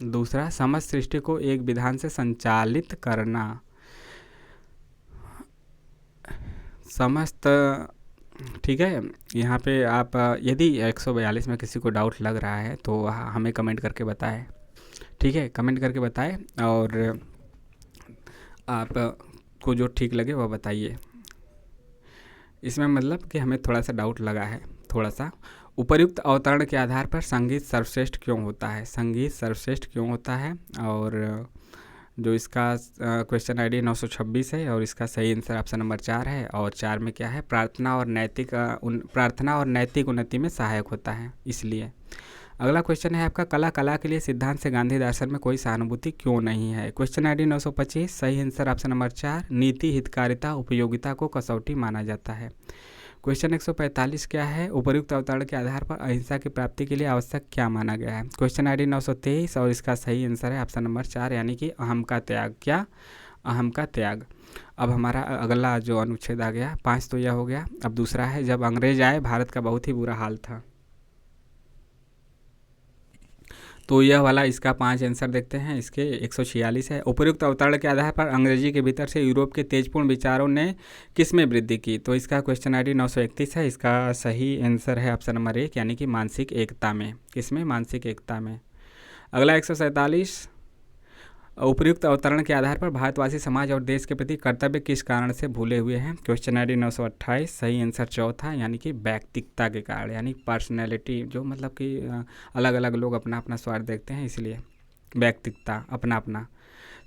दूसरा, समस्त सृष्टि को एक विधान से संचालित करना। समस्त, ठीक है। यहाँ पे आप यदि 142 में किसी को डाउट लग रहा है तो हमें कमेंट करके बताएं, ठीक है, कमेंट करके बताएं, और आपको जो ठीक लगे वह बताइए। इसमें मतलब कि हमें थोड़ा सा डाउट लगा है, थोड़ा सा। उपर्युक्त अवतरण के आधार पर संगीत सर्वश्रेष्ठ क्यों होता है? संगीत सर्वश्रेष्ठ क्यों होता है? और जो इसका क्वेश्चन ID 926 है और इसका सही आंसर ऑप्शन नंबर 4 है। और 4 में क्या है? प्रार्थना और नैतिक उन्नति में सहायक होता है, इसलिए। अगला क्वेश्चन है आपका, कला के लिए सिद्धांत से गांधी दर्शन में कोई सहानुभूति क्यों नहीं है? क्वेश्चन ID 925, सही आंसर ऑप्शन नंबर 4, नीति हितकारिता उपयोगिता को कसौटी माना जाता है। क्वेश्चन 145 क्या है? उपर्युक्त अवतरण के आधार पर अहिंसा की प्राप्ति के लिए आवश्यक क्या माना गया है? क्वेश्चन ID 923 और इसका सही आंसर है ऑप्शन नंबर 4 यानी कि अहम का त्याग। क्या? अहम का त्याग। अब हमारा अगला जो अनुच्छेद आ गया 5, तो यह हो गया। अब दूसरा है, जब अंग्रेज आए भारत का बहुत ही बुरा हाल था। तो यह वाला इसका 5 आंसर देखते हैं। इसके 146 है, उपर्युक्त अवतरण के आधार पर अंग्रेजी के भीतर से यूरोप के तेजपूर्ण विचारों ने किस में वृद्धि की? तो इसका क्वेश्चन ID 931 है। इसका सही आंसर है ऑप्शन नंबर 1 यानी कि मानसिक एकता में। किसमें? मानसिक एकता में। अगला 147, उपर्युक्त अवतरण के आधार पर भारतवासी समाज और देश के प्रति कर्तव्य किस कारण से भूले हुए हैं? क्वेश्चन ID 928, सही आंसर चौथा यानी कि व्यक्तिकता के कारण, यानी पर्सनैलिटी, जो मतलब कि अलग अलग लोग अपना अपना स्वार्थ देखते हैं, इसलिए व्यक्तिकता, अपना अपना,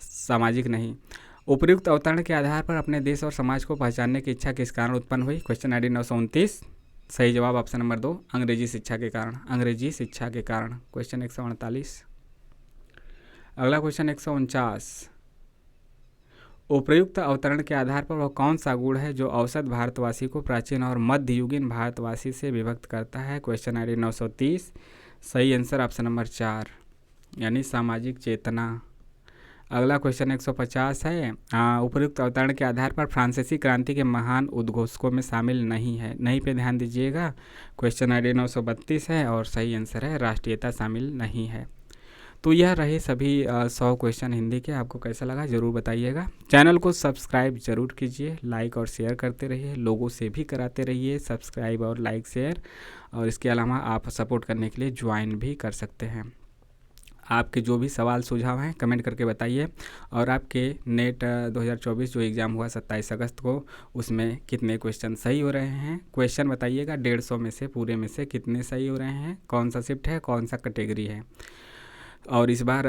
सामाजिक नहीं। उपर्युक्त अवतरण के आधार पर अपने देश और समाज को पहचानने की इच्छा किस कारण उत्पन्न हुई? क्वेश्चन ID 929, सही जवाब ऑप्शन नंबर 2, अंग्रेजी शिक्षा के कारण। अंग्रेजी शिक्षा के कारण। क्वेश्चन 148। अगला क्वेश्चन 149, उपर्युक्त अवतरण के आधार पर वह कौन सा गुण है जो औसत भारतवासी को प्राचीन और मध्ययुगीन भारतवासी से विभक्त करता है? Question ID 930। सही आंसर ऑप्शन नंबर 4 यानी सामाजिक चेतना। अगला क्वेश्चन 150 है। उपर्युक्त अवतरण के आधार पर फ्रांसीसी क्रांति के महान उद्घोषकों में शामिल नहीं है। नहीं पे ध्यान दीजिएगा। क्वेश्चन ID 932 है और सही आंसर है राष्ट्रीयता शामिल नहीं है। तो यह रहे सभी 100 क्वेश्चन हिंदी के। आपको कैसा लगा ज़रूर बताइएगा। चैनल को सब्सक्राइब जरूर कीजिए, लाइक और शेयर करते रहिए, लोगों से भी कराते रहिए सब्सक्राइब और लाइक शेयर। और इसके अलावा आप सपोर्ट करने के लिए ज्वाइन भी कर सकते हैं। आपके जो भी सवाल सुझाव हैं कमेंट करके बताइए। और आपके नेट 2024 जो एग्ज़ाम हुआ 27 अगस्त को, उसमें कितने क्वेश्चन सही हो रहे हैं क्वेश्चन बताइएगा। 150 में से पूरे में से कितने सही हो रहे हैं, कौन सा शिफ्ट है, कौन सा कैटेगरी है। और इस बार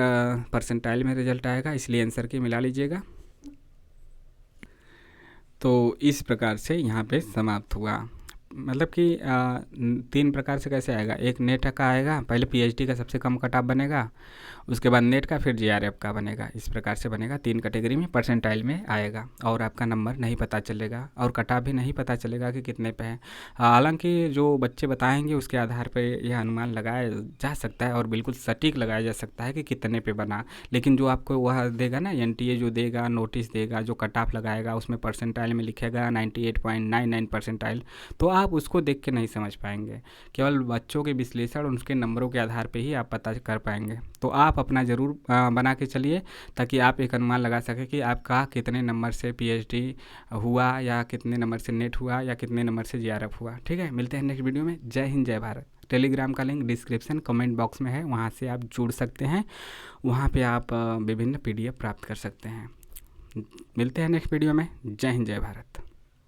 परसेंटाइल में रिजल्ट आएगा, इसलिए आंसर की मिला लीजिएगा। तो इस प्रकार से यहाँ पे समाप्त हुआ। मतलब कि 3 प्रकार से कैसे आएगा। एक नेट का आएगा, पहले PhD का सबसे कम कट ऑफ बनेगा, उसके बाद नेट का, फिर JRF का बनेगा। इस प्रकार से बनेगा। 3 कैटेगरी में परसेंटाइल में आएगा और आपका नंबर नहीं पता चलेगा और कट ऑफ भी नहीं पता चलेगा कि कितने पे है। हालांकि जो बच्चे बताएंगे उसके आधार पर यह अनुमान लगाया जा सकता है और बिल्कुल सटीक लगाया जा सकता है कि कितने पे बना। लेकिन जो आपको वह देगा ना, NTA जो देगा, नोटिस देगा, जो कट ऑफ लगाएगा, उसमें परसेंटाइल में लिखेगा 98.99 परसेंटाइल, तो आप उसको देख के नहीं समझ पाएंगे। केवल बच्चों के विश्लेषण, उनके नंबरों के आधार पे ही आप पता कर पाएंगे। तो आप अपना ज़रूर बना के चलिए ताकि आप एक अनुमान लगा सकें कि आपका कितने नंबर से PhD हुआ, या कितने नंबर से नेट हुआ, या कितने नंबर से JRF हुआ। ठीक है, मिलते हैं नेक्स्ट वीडियो में। जय हिंद, जय भारत। टेलीग्राम का लिंक डिस्क्रिप्शन कमेंट बॉक्स में है, वहाँ से आप जुड़ सकते हैं। वहाँ पे आप विभिन्न PDF प्राप्त कर सकते हैं। मिलते हैं नेक्स्ट वीडियो में। जय हिंद, जय भारत।